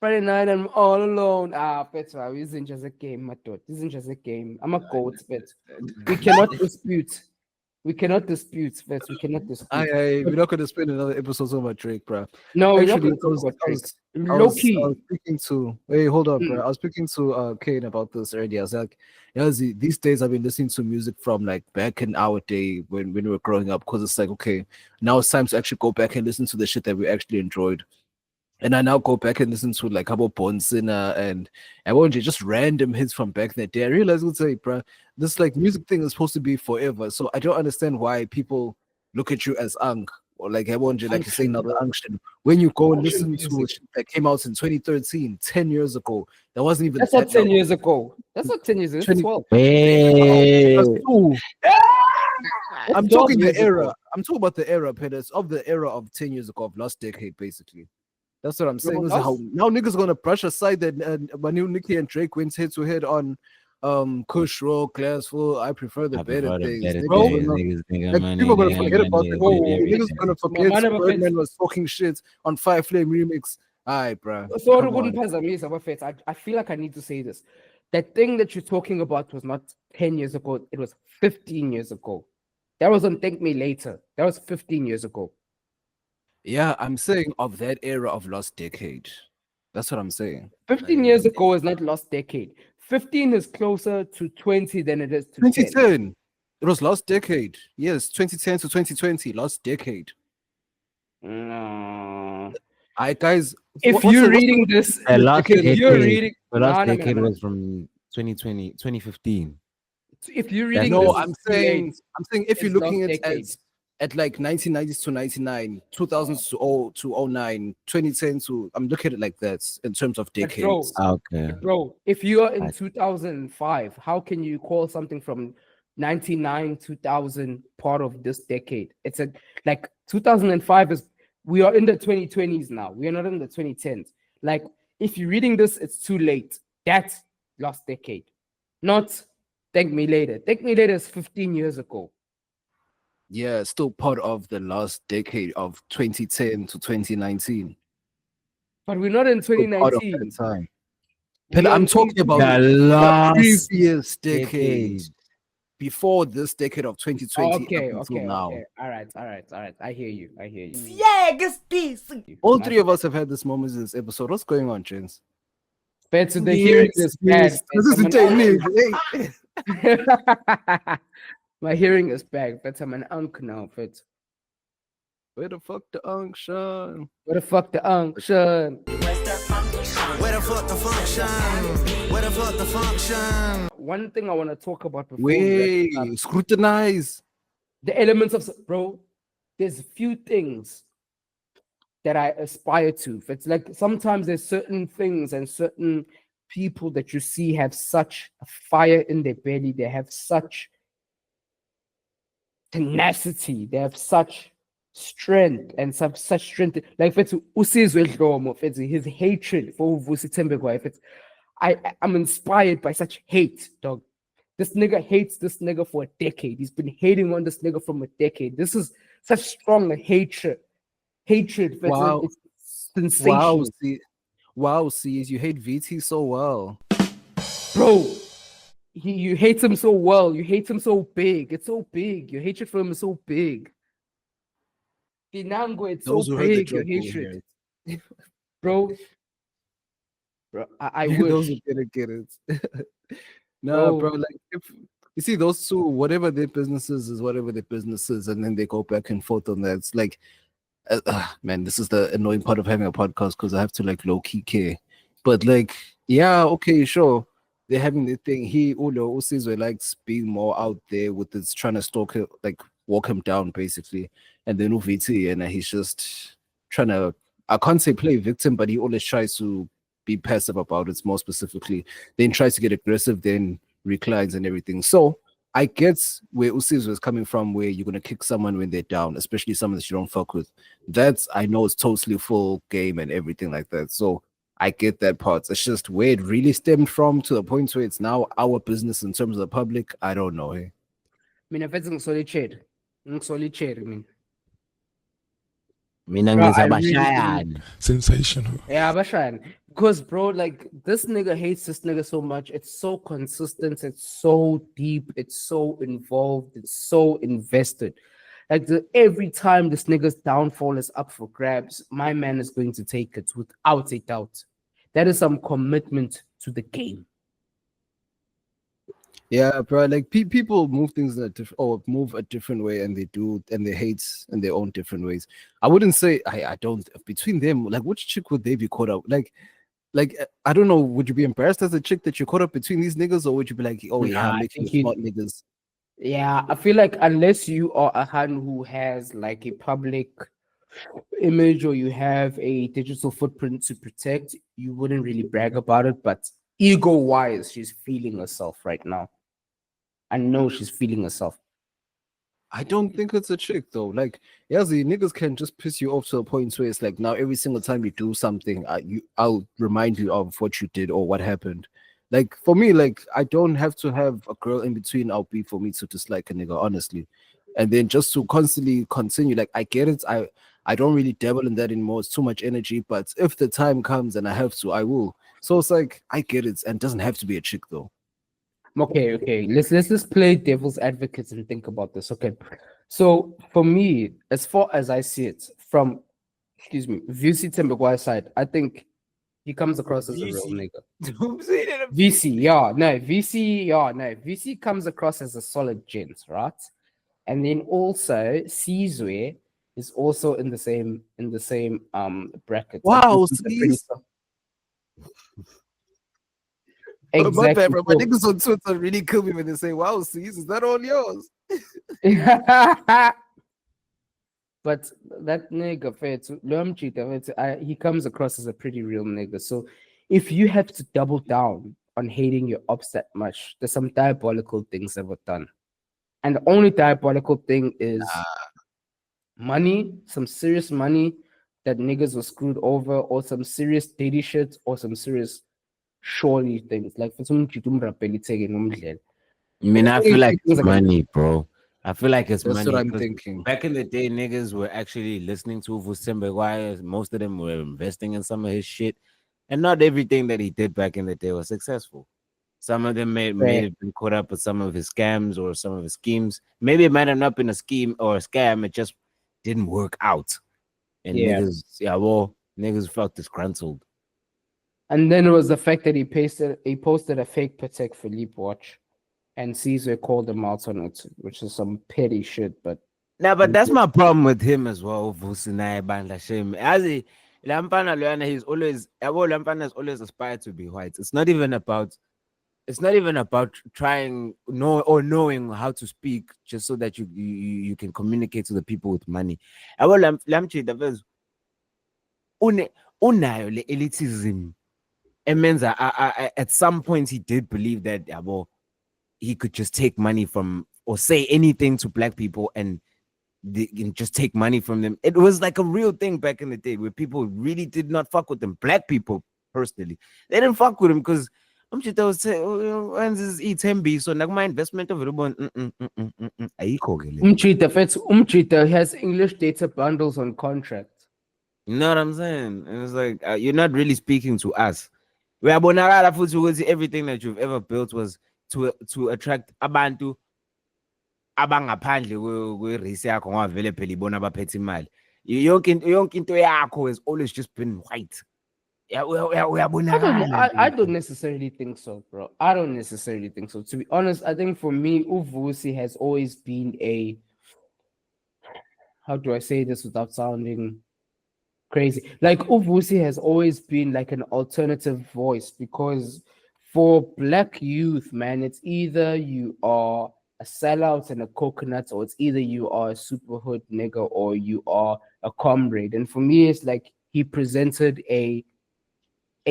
Friday night, I'm all alone. Petra, this isn't just a game, my daughter. This isn't just a game. I'm a goat, but we cannot dispute. We cannot dispute, but we cannot dispute. We're not gonna spend another episode talking about Drake, bro. No, we're not Actually, gonna talk about Drake. I Low was key. speaking to. Wait, hold on, bro. I was speaking to K.A.N.E about this already. I was like, these days I've been listening to music from like back in our day when we were growing up, because it's like, okay, now it's time to actually go back and listen to the shit that we actually enjoyed. And I now go back and listen to like Habo Bonsina and I won't just random hits from back in the day. I realized, let's say, bro, this like music thing is supposed to be forever. So I don't understand why people look at you as Unk or like I won't like you say another UNCtion. When you go and listen to shit that came out in 2013, 10 years ago, that wasn't even That's not 10 years ago. That's not 10 years ago. It's 12. I'm talking the era. I'm talking about the era, Peters, of the era of 10 years ago, of last decade, basically. That's what I'm saying. Is how now niggas gonna brush aside that Manu, Nicki, and Drake went head to head on Kush Roll, Glassful. I prefer the better days. People gonna forget about the niggas gonna forget Birdman was talking shit on Fire Flame remix. Alright, bro. I feel like I need to say this. That thing that you're talking about was not 10 years ago, it was 15 years ago. That was on Thank Me Later. That was 15 years ago. Yeah, I'm saying of that era of lost decade. That's what I'm saying. 15 years ago is not lost decade. 15 is closer to 20 than it is to 2010. 10. It was lost decade. Yes, 2010 to 2020, lost decade. No. Guys, if you're reading this, the last decade, no. was from 2020, 2015. If you're reading no, this, I'm saying if you're looking at like 1990s to 99, 2000s to 09, 2010 to, I'm looking at it like that in terms of decades. Bro, if you are in 2005, how can you call something from 99, 2000 part of this decade? It's like 2005 is, we are in the 2020s now. We are not in the 2010s. Like, if you're reading this, it's too late. That's lost decade. Not Thank Me Later. Thank Me Later is 15 years ago. Yeah, still part of the last decade of 2010 to 2019. But we're not in 2019. Time. But I'm talking about the previous decade. Before this decade of 2020 okay, now. Okay. All right. I hear you. Yeah, guess this. All three of us have had this moment in this episode. What's going on, James? But the hearing is bad. This is the technique. My hearing is bad, but I'm an unk now, but where the fuck the UNCtion? Where the fuck the UNCtion? Where the fuck the function? Where the fuck the function? One thing I want to talk about before scrutinize the elements of, bro. There's a few things that I aspire to. It's like sometimes there's certain things and certain people that you see have such a fire in their belly. They have such tenacity. They have such strength and such strength. Like if it's Sizwe Dhlomo, if it's his hatred for Vusi Thembekwayo, if it's I'm inspired by such hate, dog. This nigga hates this nigga for a decade. He's been hating on this nigga from a decade. This is such strong hatred. Wow. It's sensational. Wow, see, you hate VT so well. Bro, you hate him so well. You hate him so big. It's so big. Your hatred for him is so big. Dinango, it's so big, your hatred. Bro, I wish. Those who get it. No, bro, like if you see those two, whatever their businesses is, whatever their businesses, and then they go back and forth on that. It's like, man, this is the annoying part of having a podcast because I have to like low key care. But like, yeah, okay, sure, they're having the thing. Sizwe likes being more out there with this, trying to stalk him, like walk him down basically, and then VT, and he's just trying to, I can't say play victim, but he always tries to be passive about it, more specifically, then tries to get aggressive, then reclines and everything. So I get where Sizwe is coming from, where you're gonna kick someone when they're down, especially someone that you don't fuck with. That's, I know it's totally full game and everything like that. So I get that part. It's just where it really stemmed from to the point where it's now our business in terms of the public. I don't know. Hey, I mean, if it's solitude, I mean. Mina Bro, ngithi I really abashayani. Sensational. Yeah, Bashan. Because, bro, like, this nigga hates this nigga so much. It's so consistent. It's so deep. It's so involved. It's so invested. Like, every time this nigga's downfall is up for grabs, my man is going to take it without a doubt. That is some commitment to the game. Yeah, bro. Like people move things in a or move a different way, and they do, and they hate in their own different ways. I wouldn't say I don't. Between them, like, which chick would they be caught up? Like I don't know. Would you be embarrassed as a chick that you caught up between these niggas, or would you be like, oh yeah, Nah, I'm I making think smart niggas? Yeah, I feel like unless you are a Han who has like a public image or you have a digital footprint to protect, you wouldn't really brag about it. But ego-wise, she's feeling herself right now. I know she's feeling herself. I don't think it's a chick though. Like, yeah, the niggas can just piss you off to a point where it's like now every single time you do something, I'll remind you of what you did or what happened. Like for me, like I don't have to have a girl in between our beef for me to dislike a nigga, honestly. And then just to constantly continue, like I get it. I don't really dabble in that anymore. It's too much energy. But if the time comes and I have to, I will. So it's like I get it, and it doesn't have to be a chick though. Okay. Let's just play devil's advocates and think about this. Okay. So for me, as far as I see it, from Vusi Thembekwayo's side, I think he comes across as a real nigga. VC comes across as a solid gent, right? And then also Sizwe is also in the same bracket. Wow, Exactly. My bad, bro. My niggas on Twitter really kill me when they say, wow, C's, is that all yours? But that nigga, he comes across as a pretty real nigga. So if you have to double down on hating your ops that much, there's some diabolical things that were done. And the only diabolical thing is money, some serious money that niggas were screwed over, or some serious dirty shit, or some serious surely things. Like for some I mean, I feel like it's money, bro. I feel like it's That's money. what I'm thinking. Back in the day, niggas were actually listening to Vusi Thembekwayo. Most of them were investing in some of his shit. And not everything that he did back in the day was successful. Some of them may have been caught up with some of his scams or some of his schemes. Maybe it might have not been a scheme or a scam. It just didn't work out. And niggas felt disgruntled. And then it was the fact that he posted a fake Patek Philippe watch, and Sizwe called him out on it, which is some petty shit. But that's my problem with him as well. Vusi Sniper, shame. As he Lampana Luana, he's always Lampana has always aspired to be white. It's not even about trying knowing how to speak just so that you can communicate to the people with money. Lamchi the unayo le elitism. And Menza, at some point he did believe that he could just take money from or say anything to black people and just take money from them. It was like a real thing back in the day where people really did not fuck with them. Black people personally, they didn't fuck with him because Umchita was saying, so like my investment of Umchita has English data bundles on contract. You know what I'm saying? And it's like you're not really speaking to us. Everything that you've ever built was to attract abantu abangaphandle kwe-race yakho ngoba vele phela ibona abaphethe imali. Yonke into yakho has always just been white. I don't necessarily think so, bro. I don't necessarily think so. To be honest, I think for me, Vusi has always been a, how do I say this without sounding crazy? Like Vusi has always been like an alternative voice, because for black youth, man, it's either you are a sellout and a coconut, or it's either you are a super hood nigga or you are a comrade. And for me, it's like he presented a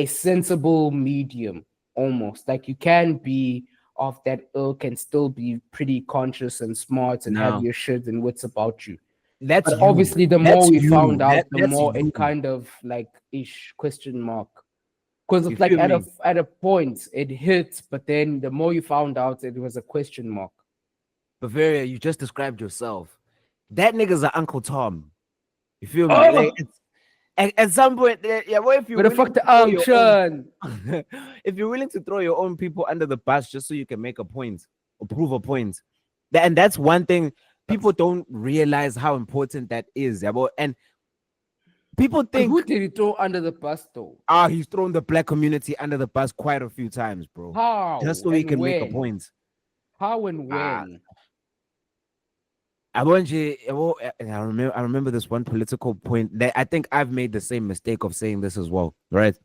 sensible medium, almost. Like you can be of that ilk and still be pretty conscious and smart and have your shit and wits about you. But obviously, the more we found out, the more it kind of like question mark. Because it's like at a point it hit, but then the more you found out, it was a question mark. Bavaria, you just described yourself. That nigga's an Uncle Tom. You feel me? Like it's at some point, yeah. Well, if you're Where the fuck willing the to throw your own- UNCtion? if you're willing to throw your own people under the bus just so you can make a point or prove a point, and that's one thing people don't realize how important that is. Yeah, and people And think, who did he throw under the bus though? he's thrown the black community under the bus quite a few times, bro. How? Just so he and can make a when? point. How and when? I remember this one political point that I think I've made the same mistake of saying this as well, right?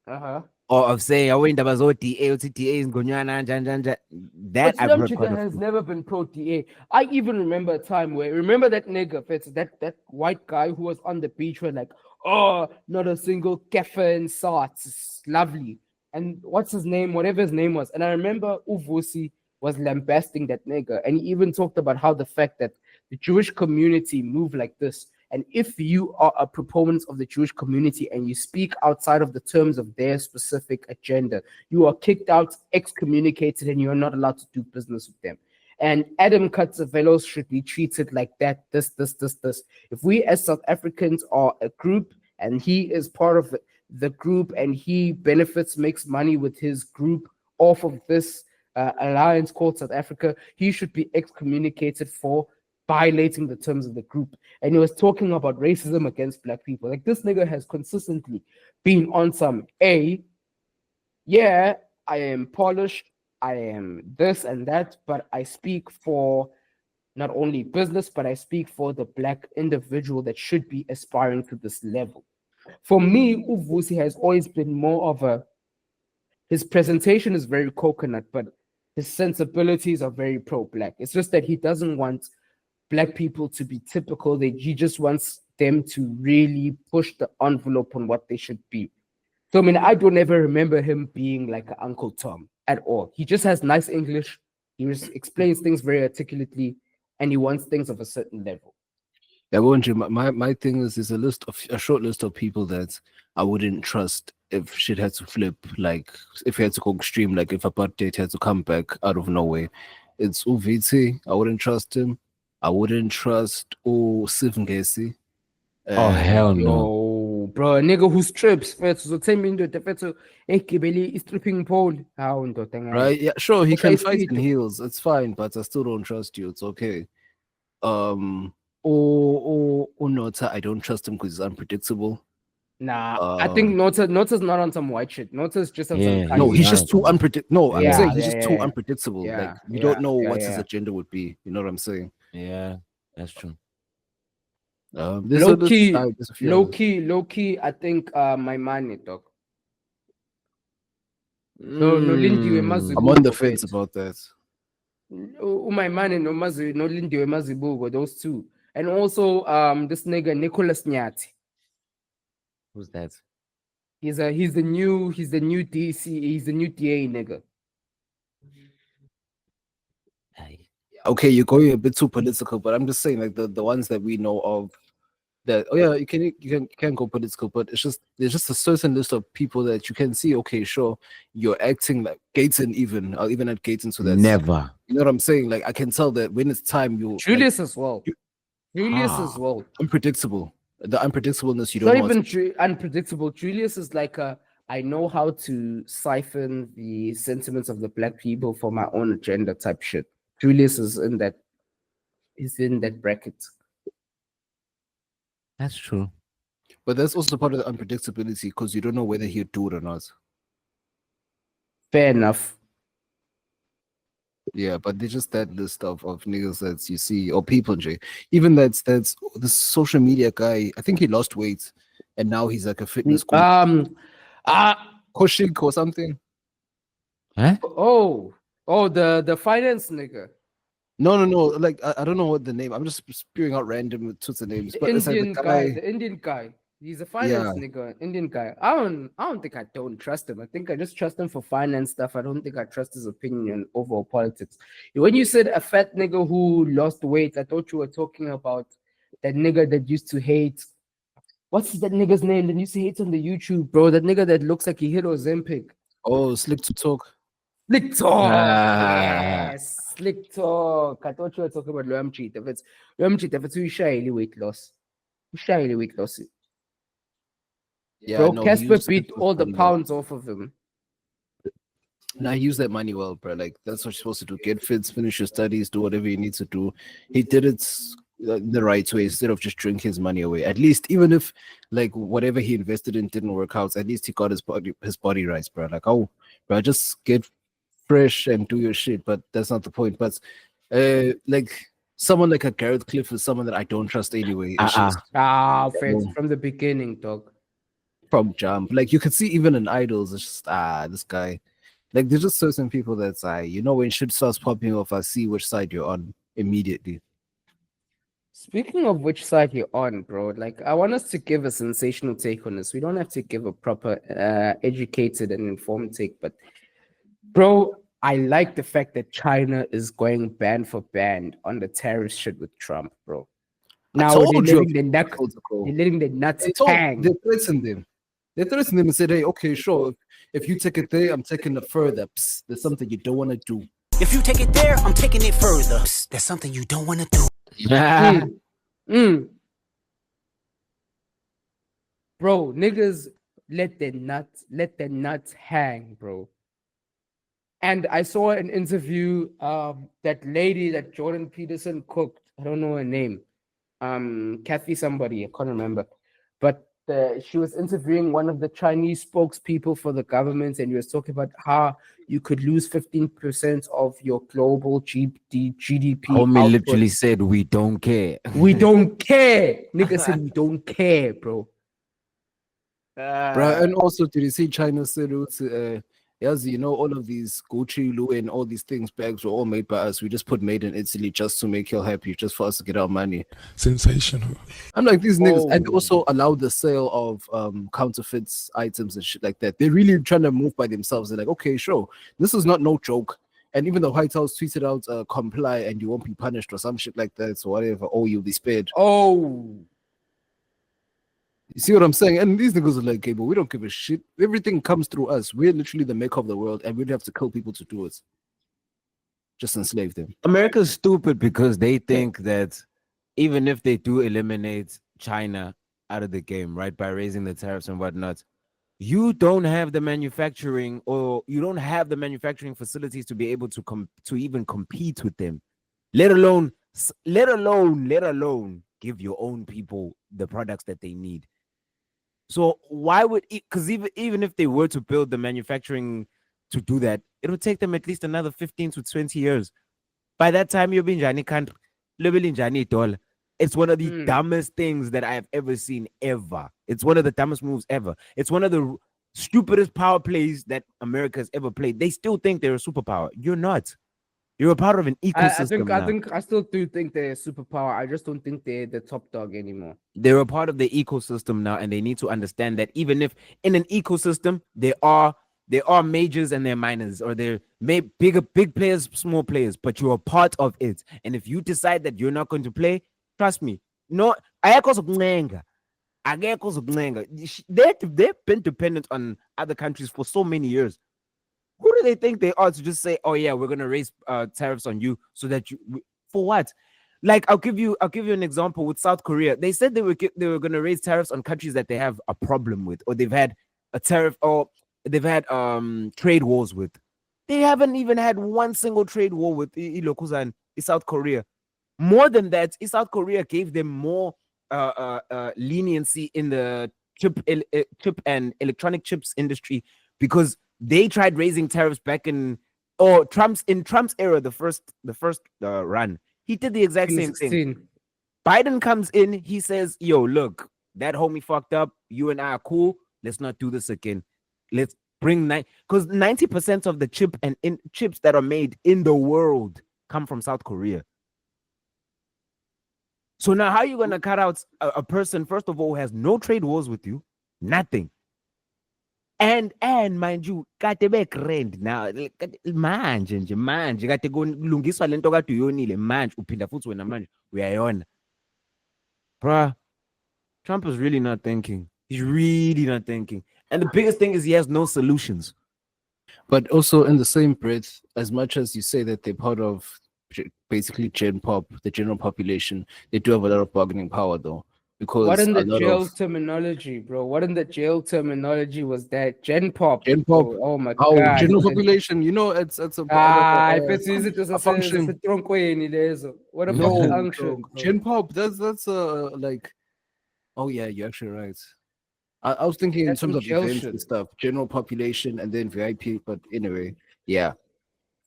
Uh-huh. Or of saying, "Oh, that was OTA, OTA is Gonyana, that But I've heard Chica has never been pro TA. I even remember a time where remember that nigga, that white guy who was on the beach where like, oh, not a single caffeine sauce. It's lovely. And what's his name? Whatever his name was. And I remember Vusi was lambasting that nigga. And he even talked about how the fact that the Jewish community move like this. And if you are a proponent of the Jewish community and you speak outside of the terms of their specific agenda, you are kicked out, excommunicated, and you're not allowed to do business with them. And Adam Katzavelos should be treated like that, this. If we as South Africans are a group and he is part of the group and he benefits, makes money with his group off of this alliance called South Africa, he should be excommunicated for violating the terms of the group. And he was talking about racism against black people. Like, this nigga has consistently been on some yeah, I am polished, I am this and that, but I speak for not only business, but I speak for the black individual that should be aspiring to this level. For me, Vusi has always been more of his presentation is very coconut, but his sensibilities are very pro-black. It's just that he doesn't want black people to be typical. He just wants them to really push the envelope on what they should be. So, I mean, I don't ever remember him being like an Uncle Tom at all. He just has nice English. He just explains things very articulately, and he wants things of a certain level. Yeah, my thing is a short list of people that I wouldn't trust if shit had to flip, like if he had to go extreme, like if apartheid had to come back out of nowhere. It's Uviti. I wouldn't trust him. I wouldn't trust Sivngesi. Oh, hell no. Yo, bro, a nigga who strips, so 10 minutes, is stripping pole. Right? Yeah, sure, he can fight in heels. It's fine, but I still don't trust you. It's okay. Nota, I don't trust him because he's unpredictable. Nah, I think Nota's not on some white shit. Nota's just on some. No, he's just too unpredictable. No, I'm saying he's just too yeah. unpredictable. Yeah, like you don't know what his agenda would be. You know what I'm saying? Yeah, that's true. Low key. I think my man dog. No, Lindiwe Mazibuko. I'm on the fence about that. My man and no Lindiwe Mazibuko, those two, and also this nigga Nicholas Nyati. Who's that? He's the new DC. He's the new DA nigga. Okay, you're going a bit too political, but I'm just saying, like the ones that we know of, that you can go political, but there's just a certain list of people that you can see. Okay, sure, you're acting like Gaten. Even I'll even add Gaten to that. Never. You know what I'm saying? Like I can tell that when it's time, Julius as well. As well. Unpredictable. The unpredictableness you don't want. Not even unpredictable. Julius is like I know how to siphon the sentiments of the black people for my own agenda type shit. Julius is in that bracket. That's true. But that's also part of the unpredictability because you don't know whether he'll do it or not. Fair enough. Yeah, but there's just that list of niggas that you see, or people, Jay. Even that's the social media guy. I think he lost weight, and now he's like a fitness coach. Koshik or something. Huh? Oh, the finance nigga. No. Like I don't know what the name. I'm just spewing out random Twitter names. But The Indian guy. He's a finance nigga, Indian guy. I don't think I don't trust him. I think I just trust him for finance stuff. I don't think I trust his opinion on overall politics. When you said a fat nigga who lost weight, I thought you were talking about that nigga that used to hate. What's that nigga's name that used to hate on the YouTube, bro? That nigga that looks like he hit Ozempic. Oh, Slick to Talk. Slick Talk. Yes, Slick Talk. I thought you were talking about Loyam Cheat. If it's Loyam Cheat, if it's who weight loss. Ushayile week though. Yeah, Bro, no, he Casper used beat his all the money well. pounds off of him. Nah, he used that money well, bro. Like that's what you're supposed to do. Get fits, finish your studies, do whatever you need to do. He did it the right way instead of just drink his money away. At least, even if like whatever he invested in didn't work out, at least he got his body right, bro. Like, oh, bro, just get fresh and do your shit. But that's not the point. But like someone like a Gareth Cliff is someone that I don't trust anyway. It's just Friends, from the beginning, dog. from jump. Like you could see even in Idols, it's just this guy. Like there's just certain people that's when shit starts popping off, I see which side you're on immediately. Speaking of which side you're on, bro, like I want us to give a sensational take on this. We don't have to give a proper educated and informed take, but bro, I like the fact that China is going band for band on the tariff shit with Trump, bro. Now they're letting the nuts hang. They threatened them. They threatened them and said, hey, okay, sure. If you take it there, I'm taking it further. Psst, there's something you don't want to do. If you take it there, I'm taking it further. Psst, there's something you don't want to do. Bro, niggas let the nuts hang, bro. And I saw an interview, that lady that Jordan Peterson cooked. I don't know her name. Kathy somebody, I can't remember. But she was interviewing one of the Chinese spokespeople for the government, and he was talking about how you could lose 15% of your global GDP. Homie literally said, we don't care. We don't care. Nigga said, we don't care, bro. Bro, and also, did you see China said, yes, you know, all of these Gucci, Louis, and all these things, bags were all made by us. We just put made in Italy just to make you happy, just for us to get our money. Sensational. I'm like, these niggas, and also allow the sale of counterfeits items and shit like that. They're really trying to move by themselves. They're like, okay, sure, this is not no joke. And even the White House tweeted out, comply and you won't be punished or some shit like that. So whatever, you'll be spared. You see what I'm saying? And these niggas are like, okay, but we don't give a shit. Everything comes through us. We're literally the maker of the world, and we'd have to kill people to do it. Just enslave them. America's stupid because they think that even if they do eliminate China out of the game, right, by raising the tariffs and whatnot, you don't have the manufacturing, or you don't have the manufacturing facilities to be able to even compete with them, let alone give your own people the products that they need. So why would, because even if they were to build the manufacturing to do that, it would take them at least another 15 to 20 years. By that time, you'll be in Jani country. It's one of the dumbest things that I have ever seen, ever. It's one of the dumbest moves ever. It's one of the stupidest power plays that America has ever played. They still think they're a superpower. You're not. You're a part of an ecosystem. I still do think they're a superpower. I just don't think they're the top dog anymore. They're a part of the ecosystem now, and they need to understand that even if in an ecosystem there are majors and there are minors, or they're big players, small players, but you're a part of it. And if you decide that you're not going to play, trust me, no, they've been dependent on other countries for so many years. Who do they think they are to just say, oh yeah, we're gonna raise tariffs on you so that you, for what? Like, I'll give you an example with South Korea. They said they were gonna raise tariffs on countries that they have a problem with, or they've had a tariff, or they've had trade wars with. They haven't even had one single trade war with South Korea. More than that, South Korea gave them more leniency in the chip and electronic chips industry, because they tried raising tariffs back in Trump's era, the first run. He did the exact same thing. Biden comes in, he says, yo, look, that homie fucked up. You and I are cool. Let's not do this again. Let's bring because 90% of the chips that are made in the world come from South Korea. So now how are you going to cut out a person, first of all, who has no trade wars with you? Nothing. And mind you, kade begrand now manje kade kulungiswa lento kade uyonile manje uphinda futhi wena manje uyayona. Bruh, Trump is really not thinking. He's really not thinking. And the biggest thing is he has no solutions. But also in the same breath, as much as you say that they're part of basically Gen Pop, the general population, they do have a lot of bargaining power though. because What in a the lot jail of terminology, bro? What in the jail terminology was that? Gen pop. Gen pop, Bro. Oh my how god. general population, it's If it's easy to a function. say lezo. What about No, the bro, unction? Bro? Gen pop. That's like. Oh yeah, you're actually right. I was thinking in That's terms some of jail events shit. and stuff, general population, and then VIP. But anyway, yeah.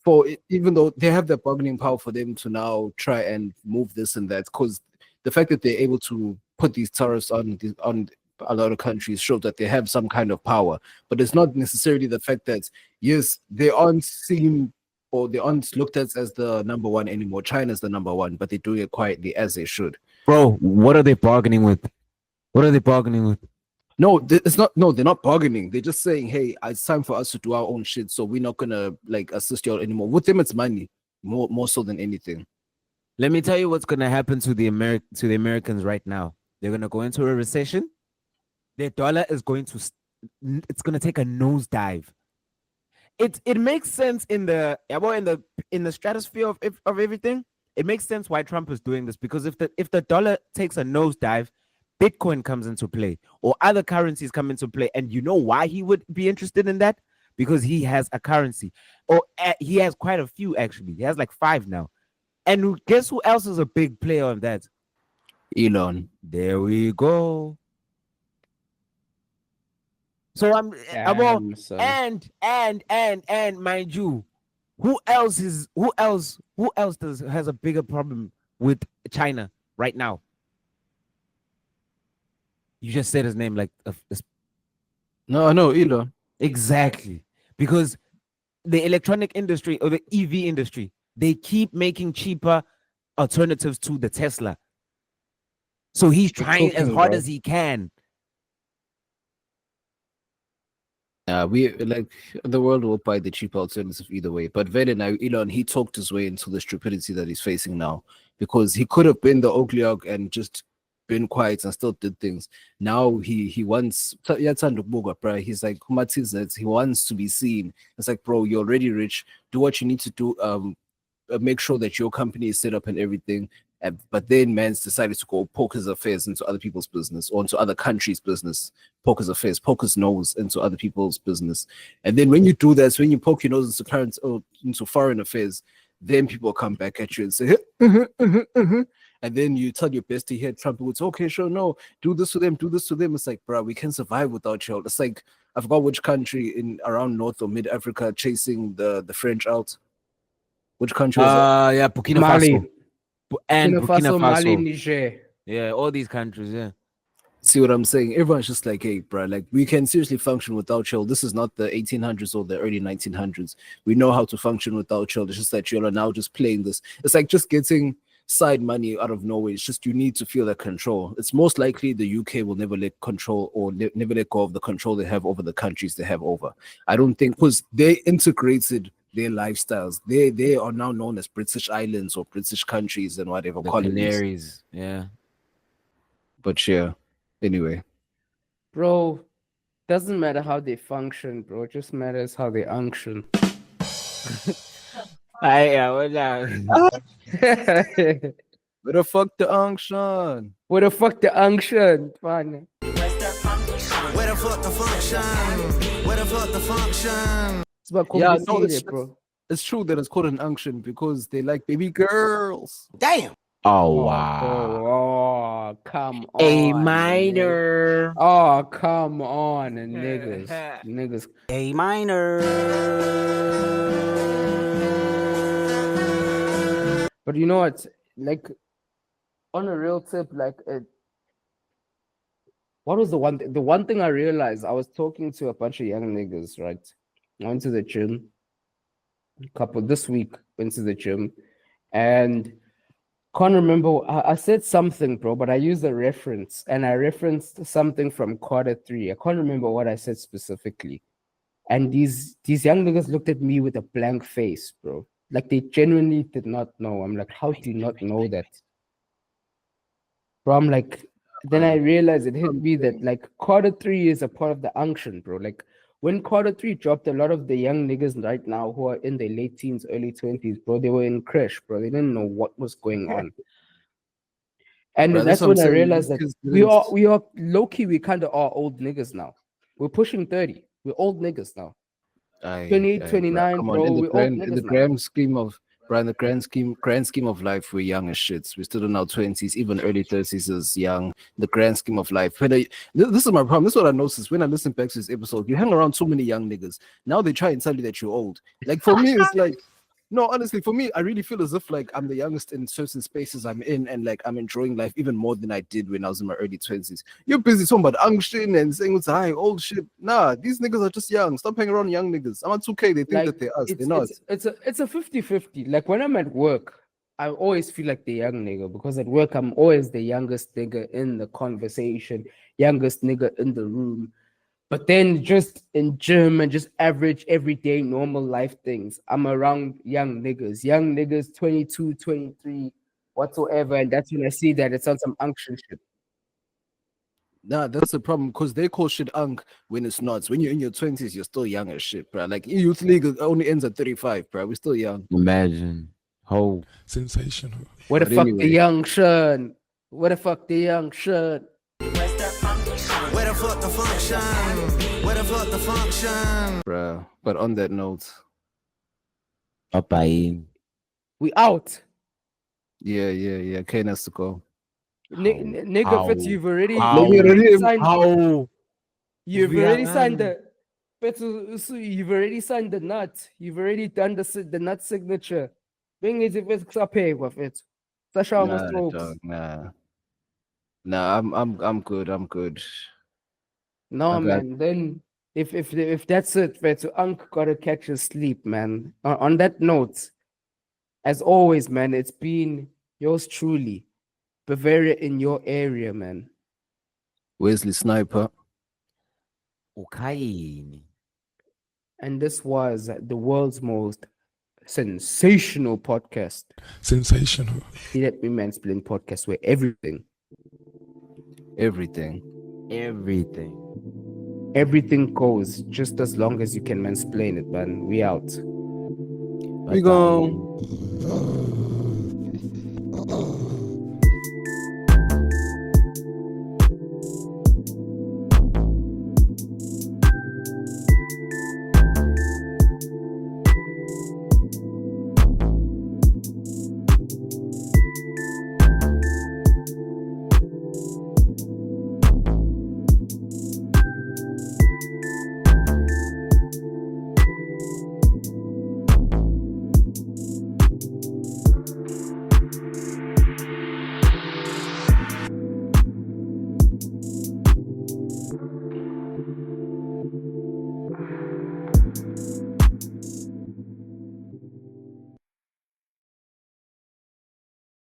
For even though they have the bargaining power for them to now try and move this and that, because the fact that they're able to put these tariffs on a lot of countries shows that they have some kind of power. But it's not necessarily the fact that yes, they aren't seen or they aren't looked at as the number one anymore. China's the number one, but they're doing it quietly as they should. Bro, what are they bargaining with? What are they bargaining with? No, it's not. No, they're not bargaining. They're just saying, "Hey, it's time for us to do our own shit. So we're not gonna like assist you all anymore." With them, it's money more so than anything. Let me tell you what's gonna happen to the Americans right now. They're gonna go into a recession. Their dollar is going to it's gonna take a nosedive. It makes sense in the stratosphere of everything. It makes sense why Trump is doing this, because if the dollar takes a nosedive, Bitcoin comes into play or other currencies come into play. And you know why he would be interested in that? Because he has a currency, or he has quite a few actually. He has like 5 now. And guess who else is a big player on that? Elon. There we go. So and mind you, who else has a bigger problem with China right now? You just said his name like No, Elon. Exactly. Because the electronic industry or the EV industry, they keep making cheaper alternatives to the Tesla. So he's trying as hard as he can. We like the world will buy the cheap alternative either way. But then now Elon, he talked his way into the stupidity that he's facing now, because he could have been the Ogliog and just been quiet and still did things. Now he wants he's like he wants to be seen. It's like, bro, you're already rich. Do what you need to do. Make sure that your company is set up and everything. But then man's decided to go poke his affairs into other people's business or into other countries' business. Poke his affairs, poke his nose into other people's business. And then when you do that, so when you poke your nose into foreign affairs, then people come back at you and say, and then you tell your bestie here, Trump, it's okay, sure, no, do this to them, do this to them. It's like, bro, we can survive without you. It's like, I forgot which country in around North or Mid Africa chasing the French out. Which country was it? Yeah, Burkina Faso. And Burkina Faso, Mali, Niger. Yeah, all these countries, yeah. See what I'm saying? Everyone's just like, hey, bro, like we can seriously function without y'all. This is not the 1800s or the early 1900s. We know how to function without y'all. It's just that y'all are now just playing this. It's like just getting side money out of nowhere. It's just you need to feel that control. It's most likely the UK will never let control or never let go of the control they have over the countries they have over. I don't think, because they integrated their lifestyles. They are now known as British islands or British countries and whatever. The Canaries, yeah. But yeah, anyway. Bro, doesn't matter how they function, bro. It just matters how they unction. What the fuck the unction? Where the fuck the unction? Fine. Where the fuck the function? Where the fuck the function? It's about yeah, no, bro. It's true that it's called an unction because they like baby girls. Damn. Oh wow. Oh, come on. A minor. Niggas. Oh, come on, niggas. A minor. But you know what? Like, on a real tip, like, what was the one thing I realized? I was talking to a bunch of young niggas, right? I went to the gym. This week, went to the gym, and can't remember. I said something, bro, but I used a reference, and I referenced something from quarter 3. I can't remember what I said specifically. And these young niggas looked at me with a blank face, bro. Like they genuinely did not know. I'm like, how do you not know that? Bro, I'm like, then I realized it hit me that like quarter 3 is a part of the unction, bro. Like when quarter 3 dropped, a lot of the young niggas right now who are in their late teens, early 20s, bro, they were in crash, bro. They didn't know what was going on. And Bro, that's what I'm when I saying. realized that Because we are low key. We kind of are old niggas now. We're pushing 30. We're old niggas now. 20, bro, 29, come bro. on. We're old niggas now. Grand scheme of in the grand scheme of life, we're young as shits. We're still in our 20s, even early 30s is young. The grand scheme of life. This is my problem. This is what I noticed when I listen back to this episode. You hang around so many young niggas. Now they try and tell you that you're old. Like for me, it's like, no, honestly, for me, I really feel as if like I'm the youngest in certain spaces I'm in, and like I'm enjoying life even more than I did when I was in my early 20s. You're busy talking about UNCtion and saying it's high old shit. Nah, these niggas are just young. Stop hanging around young niggas. I'm on 2K. They think that they're us. They're not. It's a 50-50. Like when I'm at work, I always feel like the young nigga because at work I'm always the youngest nigga in the conversation, youngest nigga in the room. But then just in gym and just average, everyday, normal life things, I'm around young niggas, 22, 23, whatsoever. And that's when I see that it's on some UNCtion shit. Nah, that's the problem because they call shit when it's not. When you're in your 20s, you're still young as shit, bro. Like youth league only ends at 35, bro. We're still young. Imagine. Sensational. What the fuck the UNCtion? What the fuck the UNCtion? Where the fuck the function? Where the fuck the function? Bro, but on that note, we out. Yeah. K.A.N.E has to go. Nigga, Fitz, you've already signed. You've already signed the. You've already signed the nut. You've already done the nut signature. Bring it if it's up here with it. Nah, I'm good. I'm good. No, man. Then if that's it, Fitz, Unc gotta catch his sleep, man. On that note, as always, man, it's been yours truly. Bavaria in your area, man. Wesley Sniper. K.A.N.E. And this was the world's most sensational podcast. Sensational. The Let Me Mansplain Podcast, where everything goes just as long as you can mansplain it, man. We out. We go.